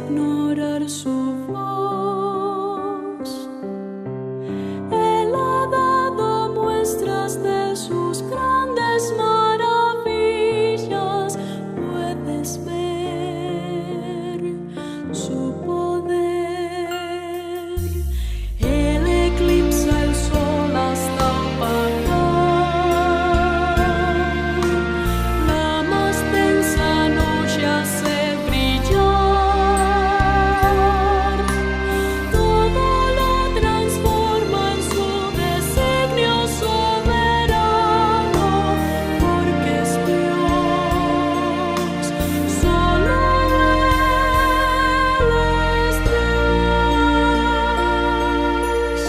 ignorar su voz. Él ha dado muestras de sus grandes maravillas. Puedes ver su poder. Él eclipsa el sol hasta apagar. La más densa noche hace brillar. Todo lo transforma en su designio soberano, porque es Dios, solo Él es Dios.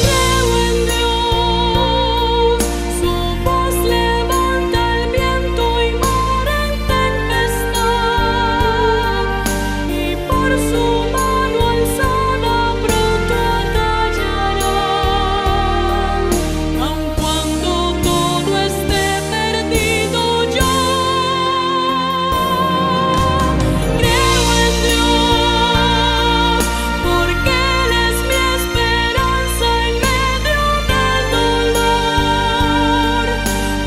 Creo en Dios, su voz levanta el viento y mar en tempestad, y por su mano alzada pronto acallarán. Aun cuando todo esté perdido, yo creo en Dios, porque Él es mi esperanza en medio del dolor.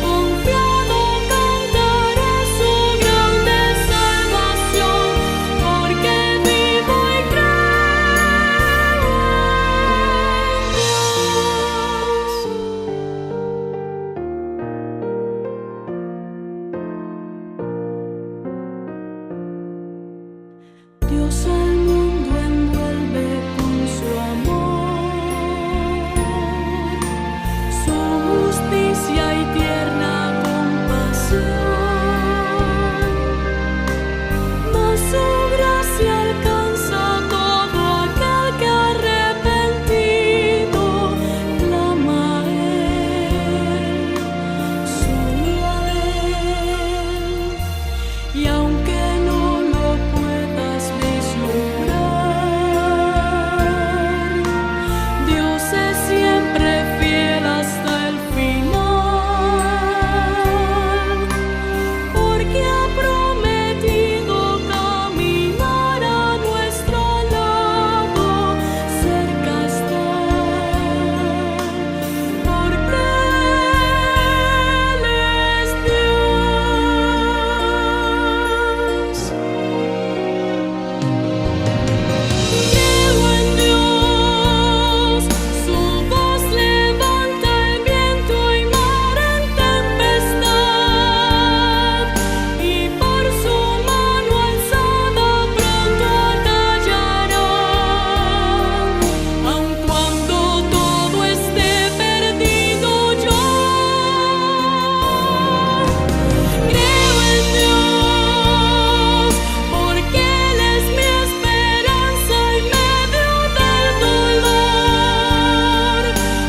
Confiado cantaré su grande salvación, porque vivo y creo en Dios. Dios al mundo envuelve con su amor, su justicia y tierna compasión. Mas su gracia alcanza a todo aquel que arrepentido clama a Él, solo a Él. Y aunque no lo puedas vislumbrar, Dios es siempre fiel hasta el final, porque ha prometido caminar a nuestro lado, cerca estar, porque Él es Dios. Creo en Dios, su voz levanta el viento y mar en tempestad, y por su mano alzada pronto acallarán. Aun cuando todo esté perdido, yo creo en Dios, porque Él es mi esperanza en medio del dolor.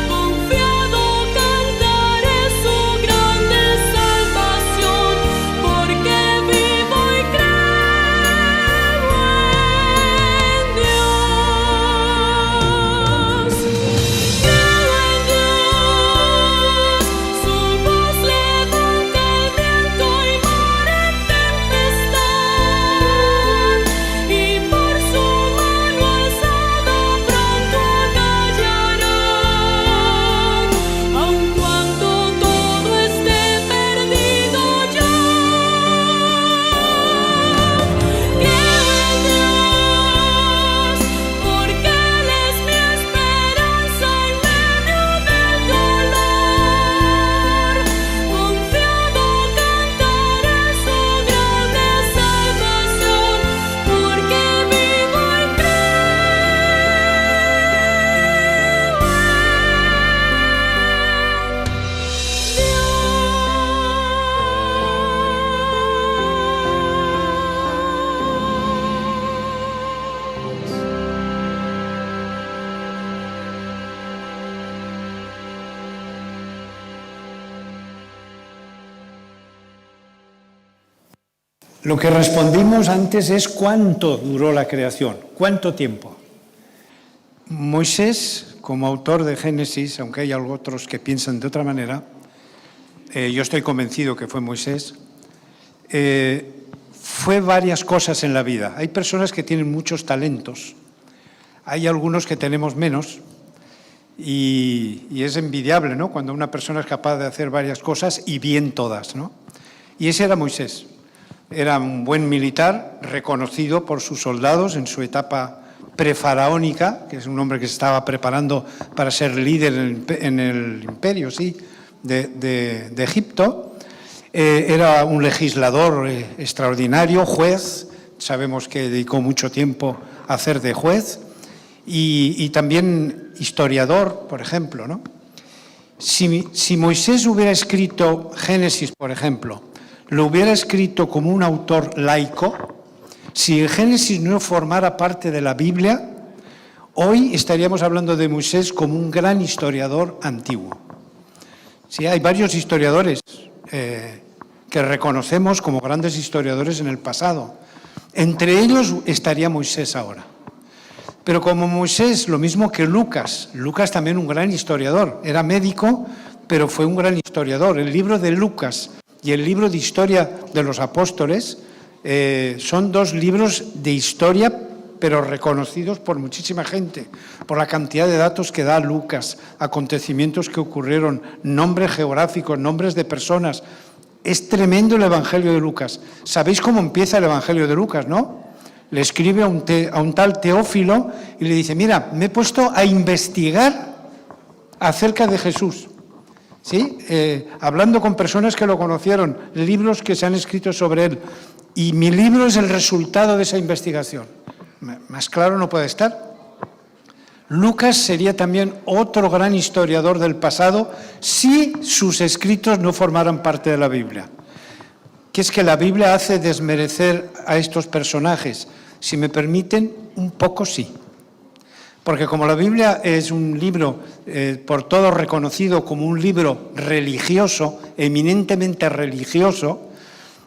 Confiado cantaré su grande salvación, porque vivo y creo en Dios. Creo en Dios, su voz levanta el viento y mar en tempestad, y por su mano alzada pronto acallarán. Aun cuando todo esté perdido, yo creo en Dios, porque Él es mi esperanza en medio del dolor. Confiado cantaré su grande salvación, porque vivo y creo Lo que respondimos antes es cuánto duró la creación, cuánto tiempo. Moisés, como autor de Génesis, aunque hay otros que piensan de otra manera, yo estoy convencido que fue Moisés, fue varias cosas en la vida. Hay personas que tienen muchos talentos, hay algunos que tenemos menos, y es envidiable, ¿no?, cuando una persona es capaz de hacer varias cosas y bien todas, ¿no? Y ese era Moisés. Era un buen militar, reconocido por sus soldados en su etapa prefaraónica, que es un hombre que se estaba preparando para ser líder en el imperio, sí, de Egipto. Era un legislador extraordinario, juez, sabemos que dedicó mucho tiempo a hacer de juez, y también historiador, por ejemplo, ¿no? Si Moisés hubiera escrito Génesis, por ejemplo, lo hubiera escrito como un autor laico, si el Génesis no formara parte de la Biblia, hoy estaríamos hablando de Moisés como un gran historiador antiguo. Sí, hay varios historiadores que reconocemos como grandes historiadores en el pasado. Entre ellos estaría Moisés ahora. Pero como Moisés, lo mismo que Lucas también un gran historiador, era médico, pero fue un gran historiador. El libro de Lucas y el libro de historia de los apóstoles son dos libros de historia, pero reconocidos por muchísima gente, por la cantidad de datos que da Lucas, acontecimientos que ocurrieron, nombres geográficos, nombres de personas. Es tremendo el Evangelio de Lucas. ¿Sabéis cómo empieza el Evangelio de Lucas, no? Le escribe a un tal Teófilo y le dice, mira, me he puesto a investigar acerca de Jesús. ¿Sí? Hablando con personas que lo conocieron, libros que se han escrito sobre él. Y mi libro es el resultado de esa investigación. Más claro no puede estar. Lucas sería también otro gran historiador del pasado si sus escritos no formaran parte de la Biblia. Que es que la Biblia hace desmerecer a estos personajes. Si me permiten, un poco sí. Porque como la Biblia es un libro por todos reconocido como un libro religioso, eminentemente religioso,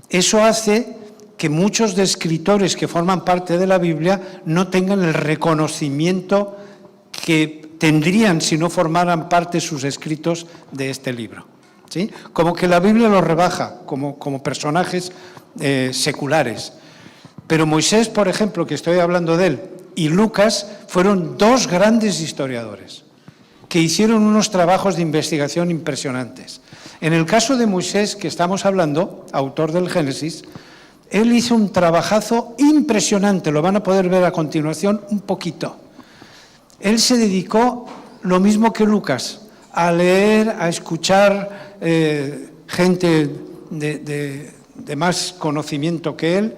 eso hace que muchos de escritores que forman parte de la Biblia no tengan el reconocimiento que tendrían si no formaran parte sus escritos de este libro. ¿Sí? Como que la Biblia los rebaja como personajes seculares. Pero Moisés, por ejemplo, que estoy hablando de él, y Lucas fueron dos grandes historiadores que hicieron unos trabajos de investigación impresionantes. En el caso de Moisés, que estamos hablando, autor del Génesis, él hizo un trabajazo impresionante, lo van a poder ver a continuación un poquito. Él se dedicó, lo mismo que Lucas, a leer, a escuchar gente de más conocimiento que él,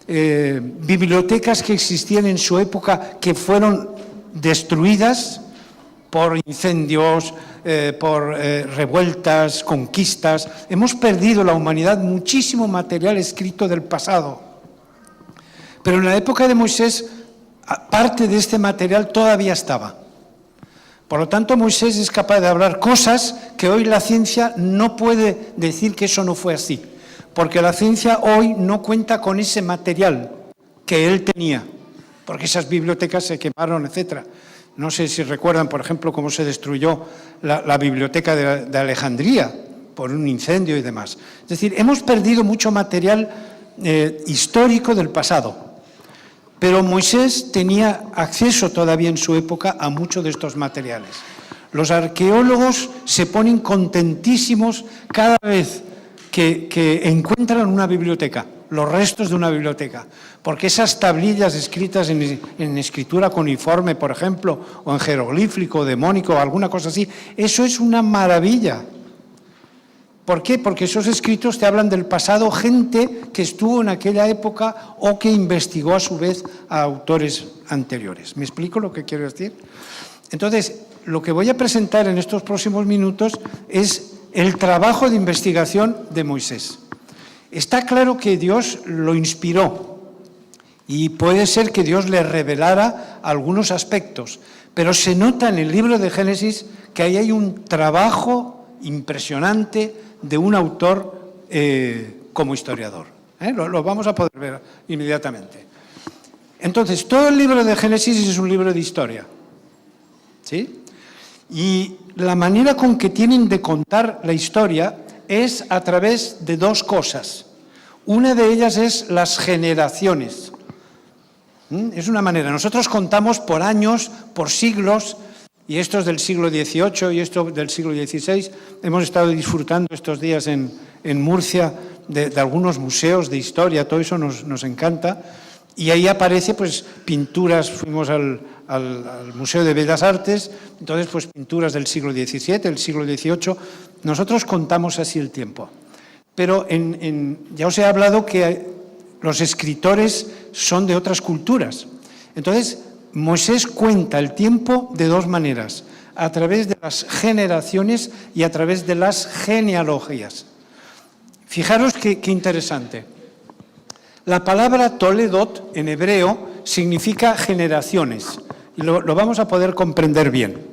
bibliotecas que existían en su época que fueron destruidas por incendios, por revueltas, conquistas. Hemos perdido la humanidad muchísimo material escrito del pasado. Pero en la época de Moisés, parte de este material todavía estaba. Por lo tanto, Moisés es capaz de hablar cosas que hoy la ciencia no puede decir que eso no fue así. Porque la ciencia hoy no cuenta con ese material que él tenía, porque esas bibliotecas se quemaron, etc. No sé si recuerdan, por ejemplo, cómo se destruyó la biblioteca de Alejandría por un incendio y demás. Es decir, hemos perdido mucho material histórico del pasado, pero Moisés tenía acceso todavía en su época a muchos de estos materiales. Los arqueólogos se ponen contentísimos cada vez que encuentran una biblioteca, los restos de una biblioteca, porque esas tablillas escritas en escritura cuneiforme, por ejemplo, o en jeroglífico, demónico, o alguna cosa así, eso es una maravilla. ¿Por qué? Porque esos escritos te hablan del pasado, gente que estuvo en aquella época o que investigó a su vez a autores anteriores. ¿Me explico lo que quiero decir? Entonces, lo que voy a presentar en estos próximos minutos es el trabajo de investigación de Moisés. Está claro que Dios lo inspiró y puede ser que Dios le revelara algunos aspectos, pero se nota en el libro de Génesis que ahí hay un trabajo impresionante de un autor como historiador. Lo vamos a poder ver inmediatamente. Entonces, todo el libro de Génesis es un libro de historia, ¿sí? Y la manera con que tienen de contar la historia es a través de dos cosas. Una de ellas es las generaciones. Es una manera. Nosotros contamos por años, por siglos, y esto es del siglo XVIII y esto del siglo XVI. Hemos estado disfrutando estos días en Murcia de algunos museos de historia, todo eso nos encanta. Y ahí aparece pues pinturas, fuimos al Museo de Bellas Artes, entonces pues pinturas del siglo XVII, del siglo XVIII. Nosotros contamos así el tiempo. Pero ya os he hablado que los escritores son de otras culturas. Entonces, Moisés cuenta el tiempo de dos maneras, a través de las generaciones y a través de las genealogías. Fijaros qué interesante. La palabra Toledot en hebreo significa generaciones, y lo vamos a poder comprender bien.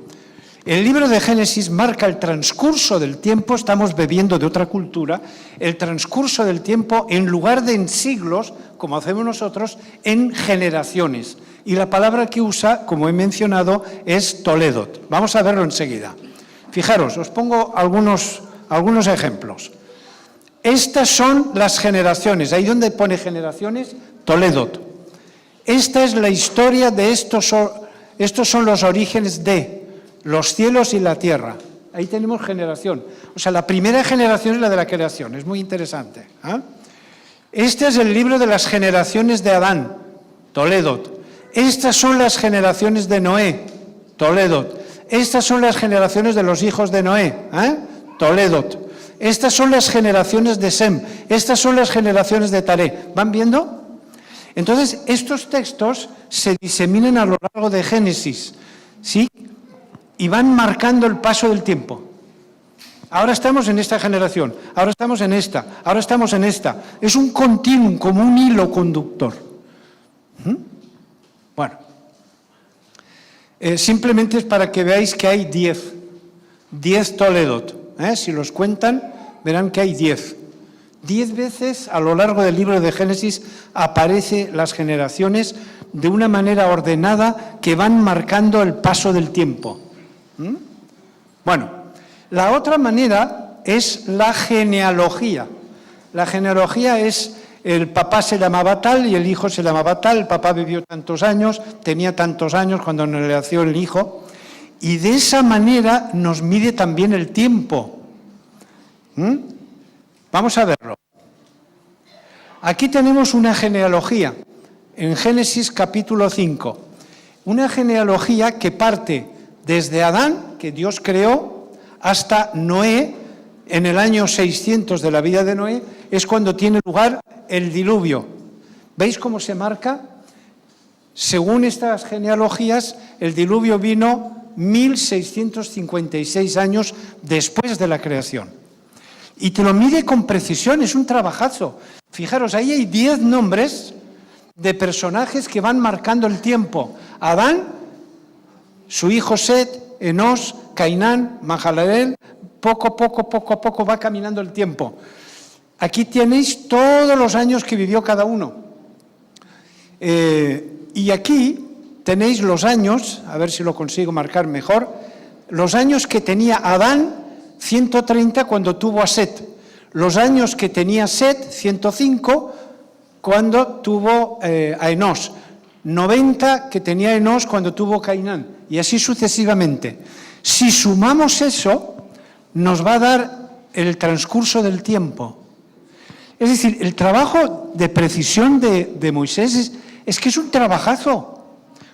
El libro de Génesis marca el transcurso del tiempo, estamos bebiendo de otra cultura, el transcurso del tiempo en lugar de en siglos, como hacemos nosotros, en generaciones. Y la palabra que usa, como he mencionado, es Toledot. Vamos a verlo enseguida. Fijaros, os pongo algunos ejemplos. Estas son las generaciones. Ahí donde pone generaciones, Toledot. Esta es la historia de estos son los orígenes de los cielos y la tierra. Ahí tenemos generación. O sea, la primera generación es la de la creación. Es muy interesante. Este es el libro de las generaciones de Adán, Toledot. Estas son las generaciones de Noé, Toledot. Estas son las generaciones de los hijos de Noé, Toledot. Estas son las generaciones de Sem. Estas son las generaciones de Taré. ¿Van viendo? Entonces, estos textos se diseminan a lo largo de Génesis, ¿sí? Y van marcando el paso del tiempo. Ahora estamos en esta generación, ahora estamos en esta, ahora estamos en esta. Es un continuum, como un hilo conductor. Bueno, simplemente es para que veáis que hay 10 Toledot. Si los cuentan, verán que hay 10. 10 veces a lo largo del libro de Génesis aparecen las generaciones de una manera ordenada que van marcando el paso del tiempo. Bueno, la otra manera es la genealogía. La genealogía es el papá se llamaba tal y el hijo se llamaba tal, el papá vivió tantos años, tenía tantos años cuando nació el hijo, y de esa manera nos mide también el tiempo. Vamos a verlo. Aquí tenemos una genealogía, en Génesis capítulo 5, una genealogía que parte desde Adán, que Dios creó, hasta Noé, en el año 600 de la vida de Noé, es cuando tiene lugar el diluvio. ¿Veis cómo se marca? Según estas genealogías, el diluvio vino 1656 años después de la creación. Y te lo mide con precisión, es un trabajazo. Fijaros, ahí hay 10 nombres de personajes que van marcando el tiempo. Adán, su hijo Set, Enós, Cainán, Mahalalel, poco a poco va caminando el tiempo. Aquí tenéis todos los años que vivió cada uno. Y aquí tenéis los años, a ver si lo consigo marcar mejor, los años que tenía Adán, 130 cuando tuvo a Set. Los años que tenía Set, 105, cuando tuvo a Enós. 90 que tenía Enós cuando tuvo Cainán. Y así sucesivamente. Si sumamos eso, nos va a dar el transcurso del tiempo. Es decir, el trabajo de precisión de Moisés es que es un trabajazo.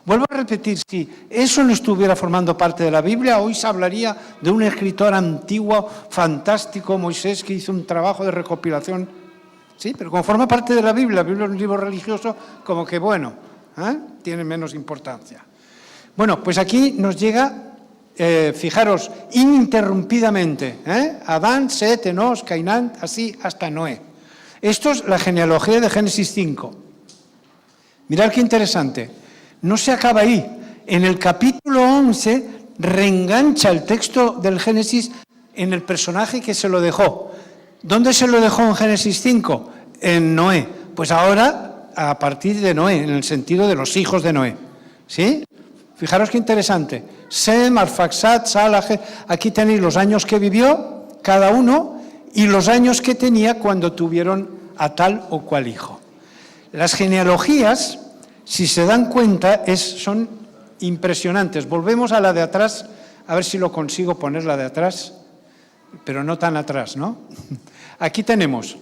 Vuelvo a repetir, si eso no estuviera formando parte de la Biblia, hoy se hablaría de un escritor antiguo, fantástico, Moisés, que hizo un trabajo de recopilación. Sí, pero como forma parte de la Biblia es un libro religioso, como que bueno, tiene menos importancia. Bueno, pues aquí nos llega, fijaros, ininterrumpidamente, Adán, Set, Enós, Cainán, así hasta Noé. Esto es la genealogía de Génesis 5. Mirad qué interesante. No se acaba ahí. En el capítulo 11 reengancha el texto del Génesis en el personaje que se lo dejó. ¿Dónde se lo dejó en Génesis 5? En Noé. Pues ahora, a partir de Noé, en el sentido de los hijos de Noé. ¿Sí? Fijaros qué interesante. Sem, Arfaxad, Salah, aquí tenéis los años que vivió cada uno y los años que tenía cuando tuvieron a tal o cual hijo. Las genealogías, si se dan cuenta, son impresionantes. Volvemos a la de atrás, a ver si lo consigo poner la de atrás, pero no tan atrás, ¿no? Aquí tenemos,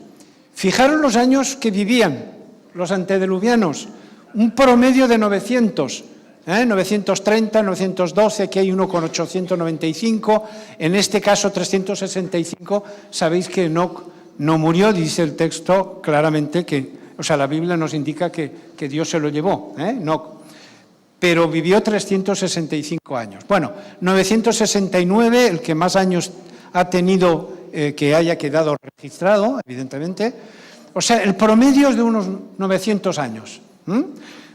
fijaros los años que vivían los antediluvianos, un promedio de 900, 930, 912, aquí hay uno con 895, en este caso 365, sabéis que Enoc no murió, dice el texto claramente la Biblia nos indica que Dios se lo llevó, Enoc, pero vivió 365 años. Bueno, 969, el que más años ha tenido que haya quedado registrado, evidentemente, o sea, el promedio es de unos 900 años.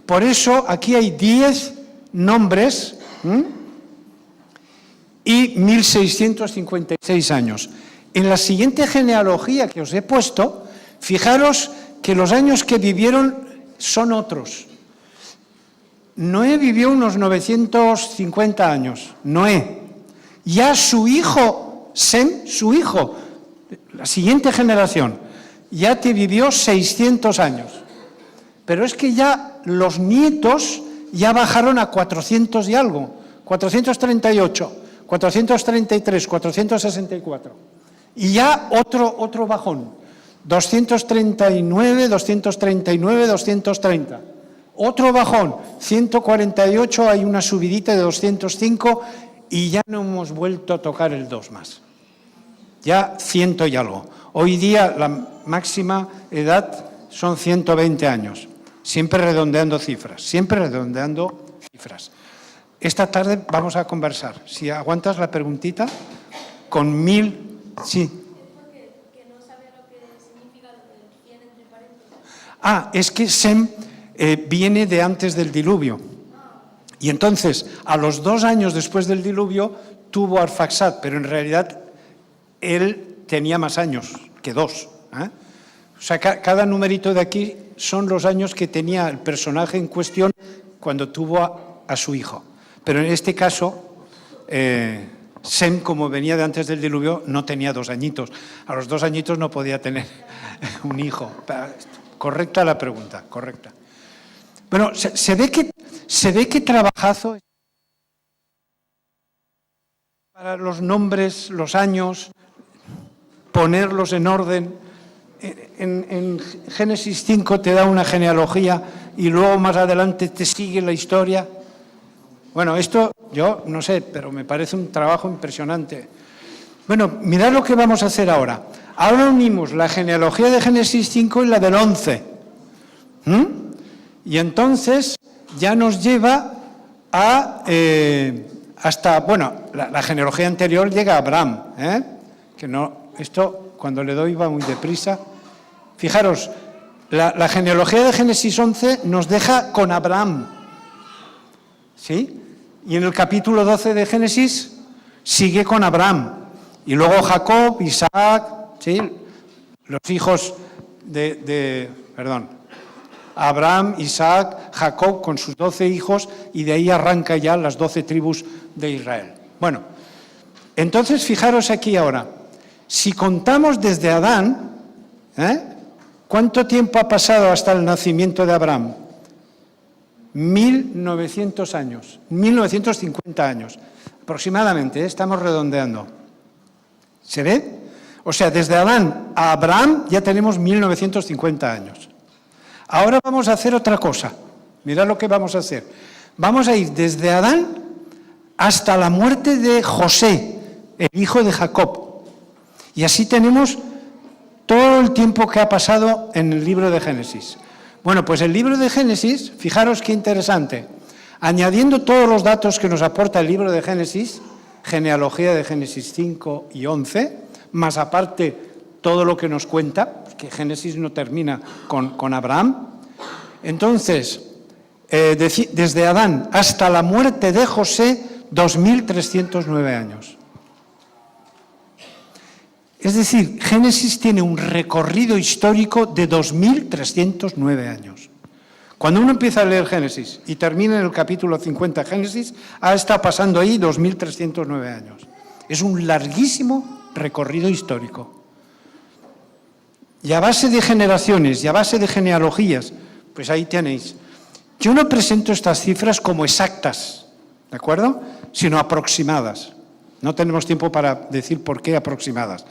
Por eso aquí hay 10 nombres y 1656 años. En la siguiente genealogía que os he puesto, fijaros que los años que vivieron son otros. Noé vivió unos 950 años, Noé. Ya su hijo, Sem, su hijo, la siguiente generación, ya te vivió 600 años. Pero es que ya los nietos ya bajaron a 400 y algo, 438, 433, 464. Y ya otro bajón, 239, 239, 230. Otro bajón, 148, hay una subidita de 205 y ya no hemos vuelto a tocar el 2 más. Ya 100 y algo. Hoy día la máxima edad son 120 años. Siempre redondeando cifras, siempre redondeando cifras. Esta tarde vamos a conversar. Si aguantas la preguntita, con 1000... Sí. Es porque no sabe lo que significa lo que viene entre paréntesis. Es que Sem viene de antes del diluvio. Y entonces, a los 2 años después del diluvio, tuvo Arfaxad, pero en realidad él tenía más años que 2. O sea, cada numerito de aquí son los años que tenía el personaje en cuestión cuando tuvo a su hijo. Pero en este caso, Sem, como venía de antes del diluvio, no tenía 2 añitos. A los 2 añitos no podía tener un hijo. Correcta la pregunta, correcta. Bueno, se ve que trabajazo para los nombres, los años, ponerlos en orden. En Génesis 5 te da una genealogía y luego más adelante te sigue la historia. Bueno, esto yo no sé, pero me parece un trabajo impresionante. Bueno, mirad lo que vamos a hacer ahora. Ahora unimos la genealogía de Génesis 5 y la del 11. Y entonces ya nos lleva a hasta, bueno, la genealogía anterior llega a Abraham, que no, esto cuando le doy va muy deprisa. Fijaros, la genealogía de Génesis 11 nos deja con Abraham, ¿sí? Y en el capítulo 12 de Génesis sigue con Abraham. Y luego Jacob, Isaac, ¿sí? Los hijos Abraham, Isaac, Jacob con sus 12 hijos y de ahí arranca ya las 12 tribus de Israel. Bueno, entonces fijaros aquí ahora, si contamos desde Adán, ¿cuánto tiempo ha pasado hasta el nacimiento de Abraham? 1900 años, 1950 años, aproximadamente, estamos redondeando. ¿Se ve? O sea, desde Adán a Abraham ya tenemos 1950 años. Ahora vamos a hacer otra cosa. Mirad lo que vamos a hacer. Vamos a ir desde Adán hasta la muerte de José, el hijo de Jacob. Y así tenemos todo el tiempo que ha pasado en el libro de Génesis. Bueno, pues el libro de Génesis, fijaros qué interesante. Añadiendo todos los datos que nos aporta el libro de Génesis, genealogía de Génesis 5 y 11, más aparte todo lo que nos cuenta, que Génesis no termina con Abraham. Entonces, desde Adán hasta la muerte de José, 2309 años. Es decir, Génesis tiene un recorrido histórico de 2309 años. Cuando uno empieza a leer Génesis y termina en el capítulo 50 de Génesis, ha estado pasando ahí 2309 años. Es un larguísimo recorrido histórico. Y a base de generaciones y a base de genealogías, pues ahí tenéis. Yo no presento estas cifras como exactas, ¿de acuerdo? Sino aproximadas. No tenemos tiempo para decir por qué aproximadas.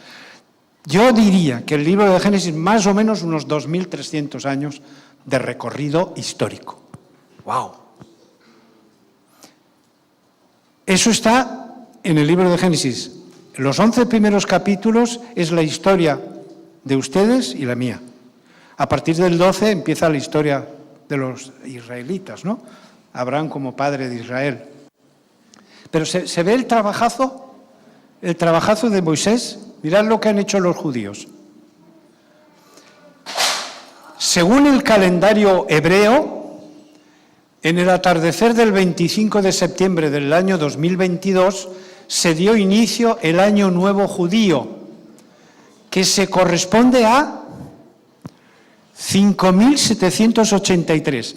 Yo diría que el libro de Génesis más o menos unos 2.300 años de recorrido histórico. ¡Wow! Eso está en el libro de Génesis. Los 11 primeros capítulos es la historia de ustedes y la mía. A partir del 12 empieza la historia de los israelitas, ¿no? Abraham como padre de Israel. Pero se ve el trabajazo de Moisés. Mirad lo que han hecho los judíos. Según el calendario hebreo, en el atardecer del 25 de septiembre del año 2022 se dio inicio el Año Nuevo Judío, que se corresponde a 5.783.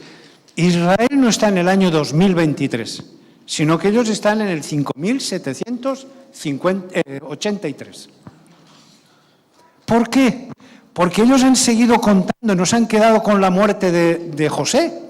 Israel no está en el año 2023, sino que ellos están en el 5.783. ¿Por qué? Porque ellos han seguido contando, no se han quedado con la muerte de José,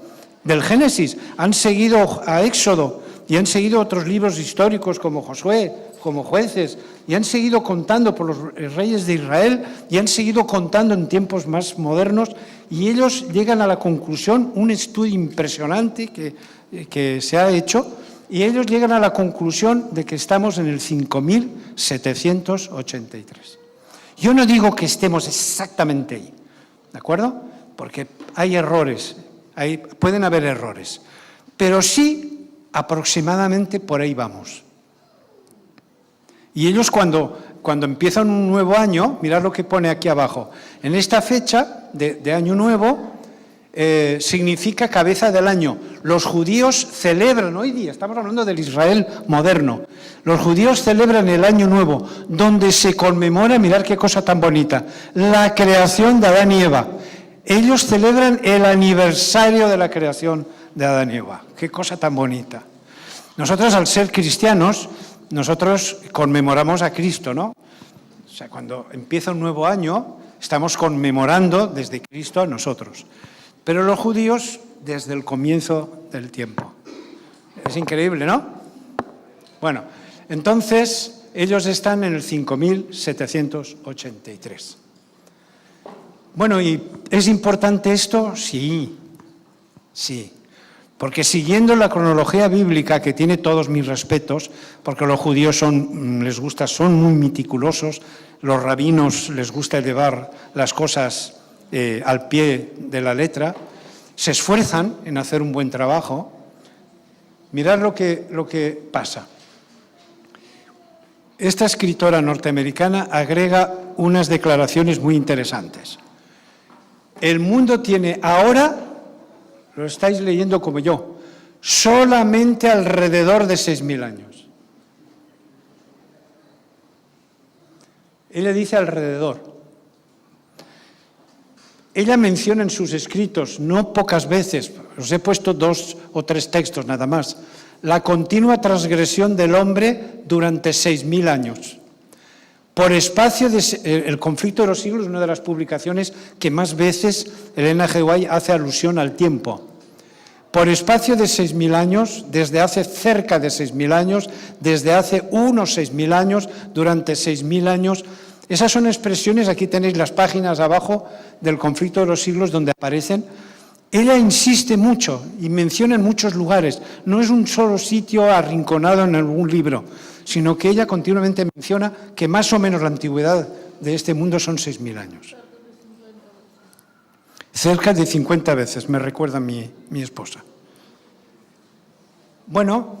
del Génesis, han seguido a Éxodo y han seguido otros libros históricos como Josué, como Jueces, y han seguido contando por los reyes de Israel y han seguido contando en tiempos más modernos, y ellos llegan a la conclusión, un estudio impresionante que se ha hecho, y ellos llegan a la conclusión de que estamos en el 5.783. Yo no digo que estemos exactamente ahí, ¿de acuerdo? Porque hay errores, pueden haber errores, pero sí aproximadamente por ahí vamos. Y ellos cuando empiezan un nuevo año, mirad lo que pone aquí abajo, en esta fecha de año nuevo, significa cabeza del año. Los judíos celebran hoy día, estamos hablando del Israel moderno, los judíos celebran el año nuevo, donde se conmemora, mirad qué cosa tan bonita, la creación de Adán y Eva. Ellos celebran el aniversario de la creación de Adán y Eva. Qué cosa tan bonita. Nosotros, al ser cristianos, nosotros conmemoramos a Cristo, ¿no? O sea, cuando empieza un nuevo año, estamos conmemorando desde Cristo a nosotros. Pero los judíos desde el comienzo del tiempo. Es increíble, ¿no? Bueno, entonces ellos están en el 5.783. Bueno, ¿y es importante esto? Sí, sí. Porque siguiendo la cronología bíblica, que tiene todos mis respetos, porque los judíos son muy meticulosos, los rabinos les gusta llevar las cosas al pie de la letra, se esfuerzan en hacer un buen trabajo. Mirad lo que pasa. Esta escritora norteamericana agrega unas declaraciones muy interesantes. El mundo tiene ahora, lo estáis leyendo como yo, solamente alrededor de 6.000 años. Ella dice alrededor. Ella menciona en sus escritos, no pocas veces, os he puesto 2 o 3 textos nada más, la continua transgresión del hombre durante 6.000 años. Por espacio el conflicto de los siglos es una de las publicaciones que más veces Elena G. White hace alusión al tiempo. Por espacio de 6.000 años, desde hace cerca de 6.000 años, desde hace unos 6.000 años, durante 6.000 años. Esas son expresiones, aquí tenéis las páginas abajo del conflicto de los siglos donde aparecen. Ella insiste mucho y menciona en muchos lugares, no es un solo sitio arrinconado en algún libro, sino que ella continuamente menciona que más o menos la antigüedad de este mundo son 6.000 años. Cerca de 50 veces, me recuerda mi esposa. Bueno,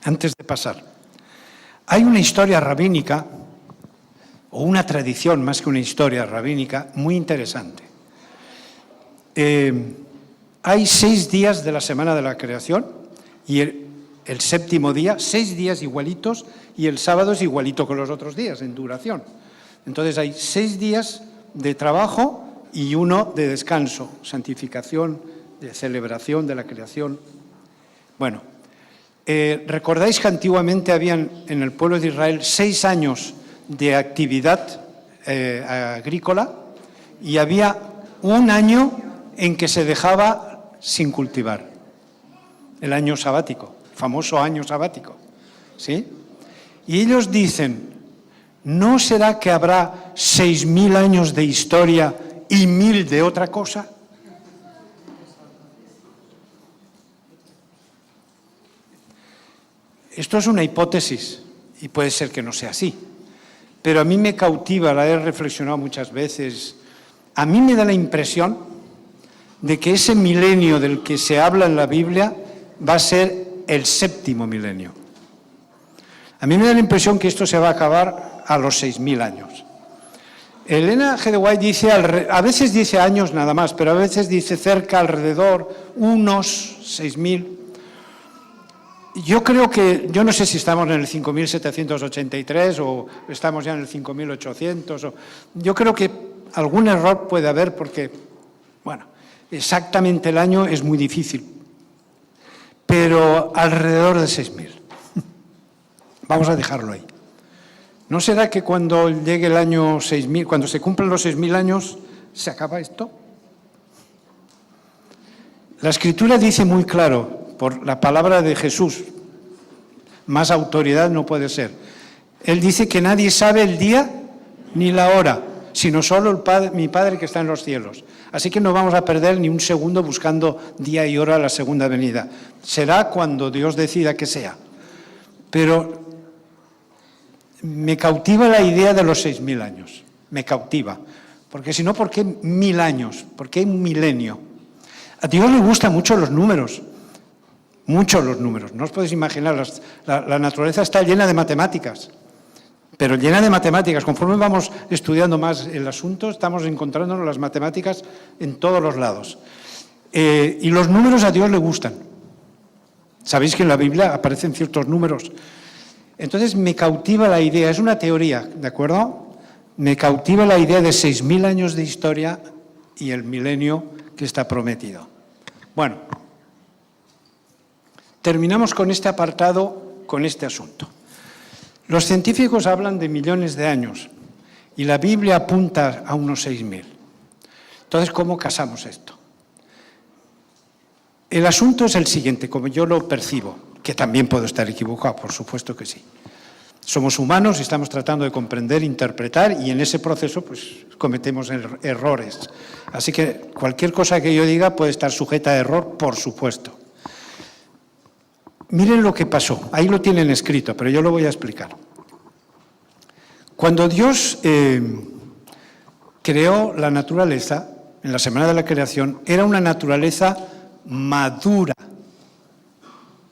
antes de pasar, hay una historia rabínica, o una tradición más que una historia rabínica, muy interesante. Hay 6 días de la semana de la creación y el 7º día, 6 días igualitos, y el sábado es igualito con los otros días en duración. Entonces hay 6 días de trabajo y 1 de descanso, santificación, de celebración de la creación. Bueno, recordáis que antiguamente habían en el pueblo de Israel 6 años de actividad agrícola y había un año en que se dejaba sin cultivar, el año sabático, el famoso año sabático, ¿sí? Y ellos dicen, ¿no será que habrá 6.000 años de historia y 1.000 de otra cosa? Esto es una hipótesis y puede ser que no sea así, pero a mí me cautiva, la he reflexionado muchas veces, a mí me da la impresión de que ese milenio del que se habla en la Biblia va a ser el 7º milenio. A mí me da la impresión que esto se va a acabar a los 6.000 años. Elena G. de White dice, a veces dice años nada más, pero a veces dice cerca, alrededor, unos 6.000. Yo creo que, yo no sé si estamos en el 5.783 o estamos ya en el 5.800. Yo creo que algún error puede haber porque, bueno, exactamente el año es muy difícil, pero alrededor de 6.000. Vamos a dejarlo ahí. ¿No será que cuando llegue el año 6.000, cuando se cumplan los 6.000 años, se acaba esto? La Escritura dice muy claro, por la palabra de Jesús, más autoridad no puede ser. Él dice que nadie sabe el día ni la hora, sino solo mi Padre que está en los cielos. Así que no vamos a perder ni un segundo buscando día y hora la segunda venida. Será cuando Dios decida que sea. Pero me cautiva la idea de los 6.000 años. Me cautiva. Porque si no, ¿por qué 1.000 años? ¿Por qué un milenio? A Dios le gustan mucho los números. Muchos los números. No os podéis imaginar, la naturaleza está llena de matemáticas. Pero llena de matemáticas. Conforme vamos estudiando más el asunto, estamos encontrándonos las matemáticas en todos los lados. Y los números a Dios le gustan. Sabéis que en la Biblia aparecen ciertos números. Entonces me cautiva la idea, es una teoría, ¿de acuerdo? Me cautiva la idea de 6.000 años de historia y el milenio que está prometido. Bueno, terminamos con este apartado, con este asunto. Los científicos hablan de millones de años y la Biblia apunta a unos 6.000. Entonces, ¿cómo casamos esto? El asunto es el siguiente, como yo lo percibo, que también puedo estar equivocado, por supuesto que sí. Somos humanos y estamos tratando de comprender, interpretar y en ese proceso pues cometemos errores. Así que cualquier cosa que yo diga puede estar sujeta a error, por supuesto. Miren lo que pasó, ahí lo tienen escrito, pero yo lo voy a explicar. Cuando Dios creó la naturaleza, en la semana de la creación, era una naturaleza madura.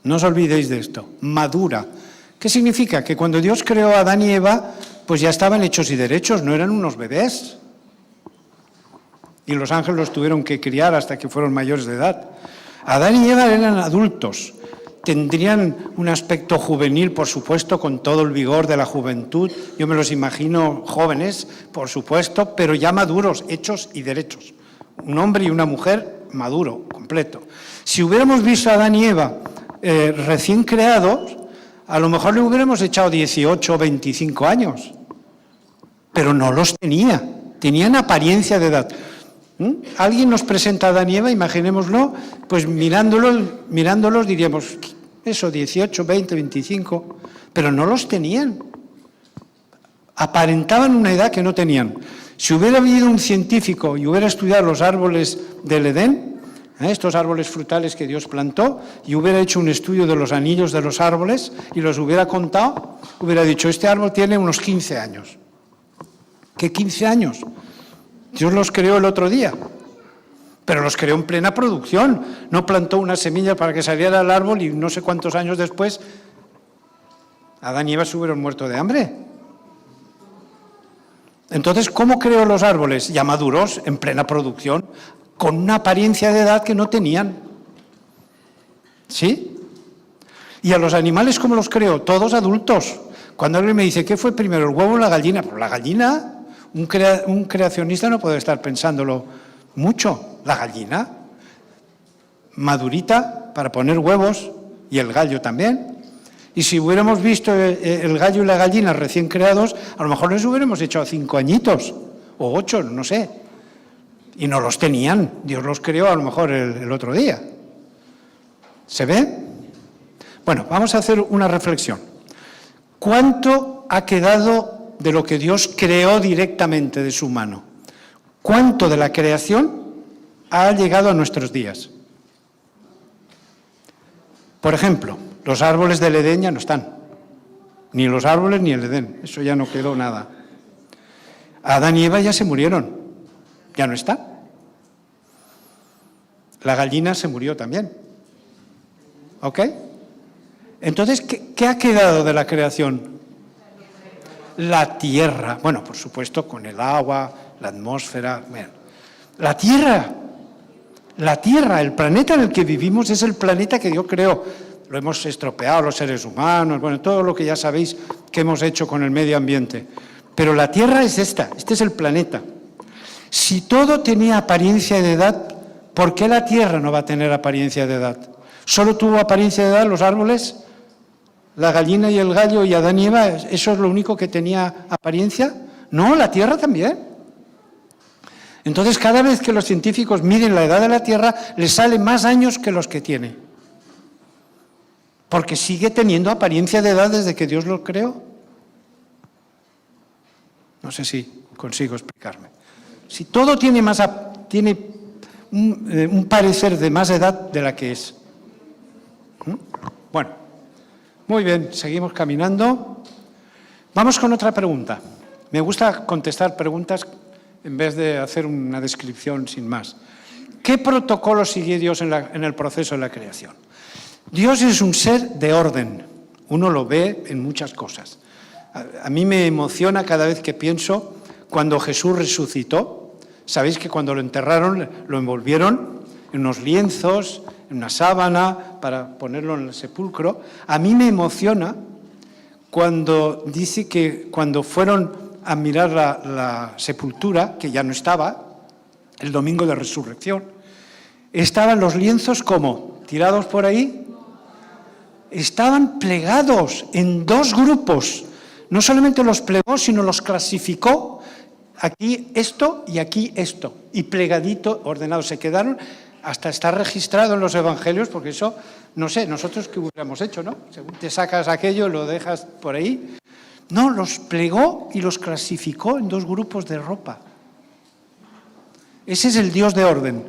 No os olvidéis de esto, madura. ¿Qué significa? Que cuando Dios creó a Adán y Eva, pues ya estaban hechos y derechos, no eran unos bebés. Y los ángeles los tuvieron que criar hasta que fueron mayores de edad. Adán y Eva eran adultos. Tendrían un aspecto juvenil, por supuesto, con todo el vigor de la juventud. Yo me los imagino jóvenes, por supuesto, pero ya maduros, hechos y derechos. Un hombre y una mujer maduro, completo. Si hubiéramos visto a Adán y Eva recién creados, a lo mejor le hubiéramos echado 18 o 25 años. Pero no los tenía, tenían apariencia de edad. Alguien nos presenta a Adán y Eva, imaginémoslo, pues mirándolos diríamos, eso, 18, 20, 25, pero no los tenían. Aparentaban una edad que no tenían. Si hubiera habido un científico y hubiera estudiado los árboles del Edén, estos árboles frutales que Dios plantó, y hubiera hecho un estudio de los anillos de los árboles y los hubiera contado, hubiera dicho, este árbol tiene unos 15 años. ¿Qué 15 años? Dios los creó el otro día, pero los creó en plena producción. No plantó una semilla para que saliera el árbol y no sé cuántos años después Adán y Eva se hubieran muerto de hambre. Entonces, ¿cómo creó los árboles? Ya maduros, en plena producción, con una apariencia de edad que no tenían. ¿Sí? ¿Y a los animales cómo los creó? Todos adultos. Cuando alguien me dice, ¿qué fue primero, el huevo o la gallina? Pues la gallina. Un creacionista no puede estar pensándolo mucho. La gallina, madurita para poner huevos, y el gallo también. Y si hubiéramos visto el gallo y la gallina recién creados, a lo mejor les hubiéramos hecho 5 añitos, o 8, no sé. Y no los tenían, Dios los creó a lo mejor el otro día. ¿Se ve? Bueno, vamos a hacer una reflexión. ¿Cuánto ha quedado de lo que Dios creó directamente de su mano? ¿Cuánto de la creación ha llegado a nuestros días? Por ejemplo, los árboles del Edén ya no están. Ni los árboles ni el Edén, eso ya no quedó nada. Adán y Eva ya se murieron, ya no está. La gallina se murió también. ¿Ok? Entonces, ¿qué ha quedado de la creación? La tierra. Bueno, por supuesto, con el agua, la atmósfera. Bueno, la tierra, el planeta en el que vivimos es el planeta que Dios creó. Lo hemos estropeado los seres humanos, bueno, todo lo que ya sabéis que hemos hecho con el medio ambiente. Pero la tierra es este es el planeta. Si todo tenía apariencia de edad, ¿por qué la tierra no va a tener apariencia de edad? ¿Solo tuvo apariencia de edad los árboles? ¿La gallina y el gallo y Adán y Eva, eso es lo único que tenía apariencia? No, la tierra también. Entonces, cada vez que los científicos miden la edad de la tierra, les sale más años que los que tiene. Porque sigue teniendo apariencia de edad desde que Dios lo creó. No sé si consigo explicarme. Si todo tiene un parecer de más edad de la que es. Bueno, muy bien, seguimos caminando. Vamos con otra pregunta. Me gusta contestar preguntas en vez de hacer una descripción sin más. ¿Qué protocolo sigue Dios en el proceso de la creación? Dios es un ser de orden. Uno lo ve en muchas cosas. A mí me emociona cada vez que pienso cuando Jesús resucitó. Sabéis que cuando lo enterraron, lo envolvieron en unos lienzos, en una sábana, para ponerlo en el sepulcro. A mí me emociona cuando dice que cuando fueron a mirar la sepultura, que ya no estaba, el domingo de resurrección, estaban los lienzos como tirados por ahí, estaban plegados en 2 grupos. No solamente los plegó, sino los clasificó. Aquí esto y aquí esto. Y plegadito, ordenado. Se quedaron hasta estar registrado en los evangelios, porque eso, no sé, nosotros qué hubiéramos hecho, ¿no? Según te sacas aquello, lo dejas por ahí. No, los plegó y los clasificó en 2 grupos de ropa. Ese es el Dios de orden.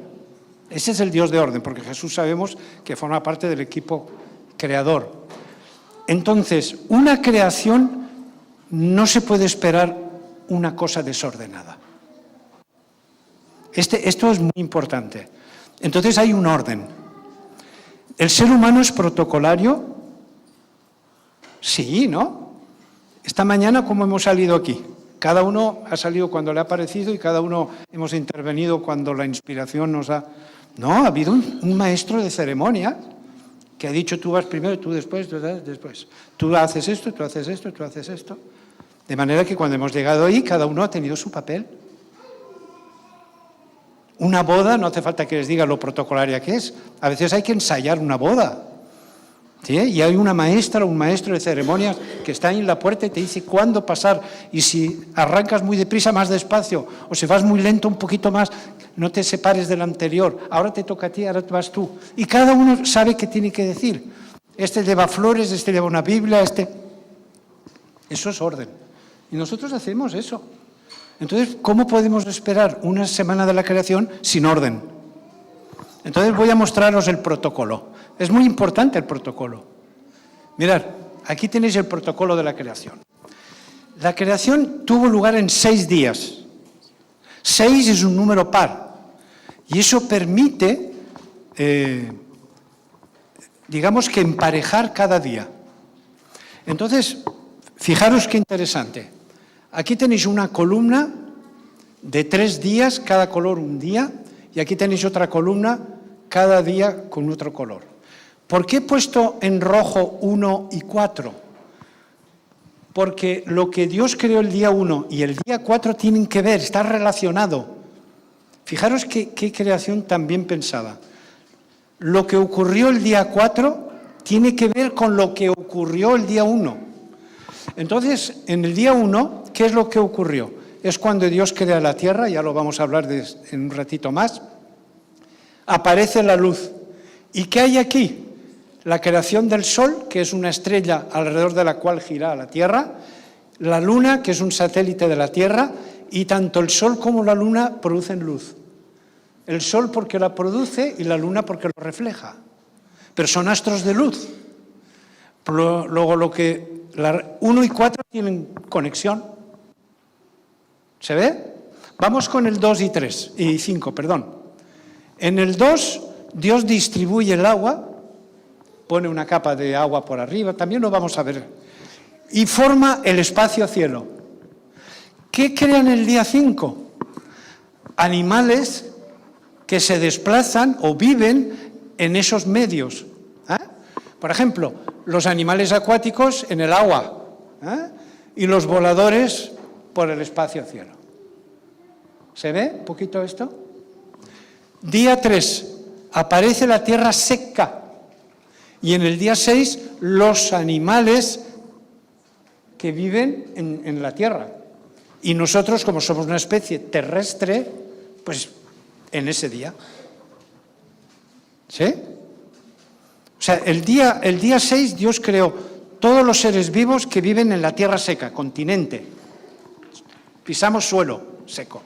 Ese es el Dios de orden, porque Jesús sabemos que forma parte del equipo creador. Entonces, una creación no se puede esperar una cosa desordenada. Esto es muy importante. Entonces hay un orden. ¿El ser humano es protocolario? Sí, ¿no? Esta mañana, ¿cómo hemos salido aquí? Cada uno ha salido cuando le ha parecido y cada uno hemos intervenido cuando la inspiración nos ha... No, ha habido un maestro de ceremonia que ha dicho tú vas primero, tú después, tú después. Tú haces esto, tú haces esto, tú haces esto. De manera que cuando hemos llegado ahí, cada uno ha tenido su papel. Una boda, no hace falta que les diga lo protocolaria que es. A veces hay que ensayar una boda. ¿Sí? Y hay una maestra o un maestro de ceremonias que está ahí en la puerta y te dice cuándo pasar. Y si arrancas muy deprisa, más despacio. O si vas muy lento, un poquito más, no te separes del anterior. Ahora te toca a ti, ahora vas tú. Y cada uno sabe qué tiene que decir. Este lleva flores, este lleva una Biblia, este... Eso es orden. Y nosotros hacemos eso. Entonces, ¿cómo podemos esperar una semana de la creación sin orden? Entonces voy a mostraros el protocolo. Es muy importante el protocolo. Mirad, aquí tenéis el protocolo de la creación. La creación tuvo lugar en 6 días. 6 es un número par. Y eso permite, digamos que emparejar cada día. Entonces, fijaros qué interesante. Aquí tenéis una columna de 3 días, cada color un día, y aquí tenéis otra columna, cada día con otro color. ¿Por qué he puesto en rojo 1 y 4? Porque lo que Dios creó el día 1 y el día 4 tienen que ver, está relacionado. Fijaros qué creación tan bien pensada. Lo que ocurrió el día 4 tiene que ver con lo que ocurrió el día 1. Entonces, en el día 1, ¿qué es lo que ocurrió? Es cuando Dios crea la tierra, ya lo vamos a hablar en un ratito más. Aparece la luz. ¿Y qué hay aquí? La creación del Sol, que es una estrella alrededor de la cual gira la Tierra, la Luna, que es un satélite de la Tierra, y tanto el Sol como la Luna producen luz. El Sol porque la produce y la Luna porque lo refleja. Pero son astros de luz. Luego 1 y 4 tienen conexión. ¿Se ve? Vamos con el 2 y 5, perdón. En el 2, Dios distribuye el agua, pone una capa de agua por arriba, también lo vamos a ver, y forma el espacio-cielo. ¿Qué crea en el día 5? Animales que se desplazan o viven en esos medios. Por ejemplo, los animales acuáticos en el agua y los voladores por el espacio-cielo. ¿Se ve un poquito esto? Día 3, aparece la tierra seca. Y en el día 6, los animales que viven en la tierra. Y nosotros, como somos una especie terrestre, pues en ese día. ¿Sí? O sea, el día 6 Dios creó todos los seres vivos que viven en la tierra seca, continente. Pisamos suelo seco.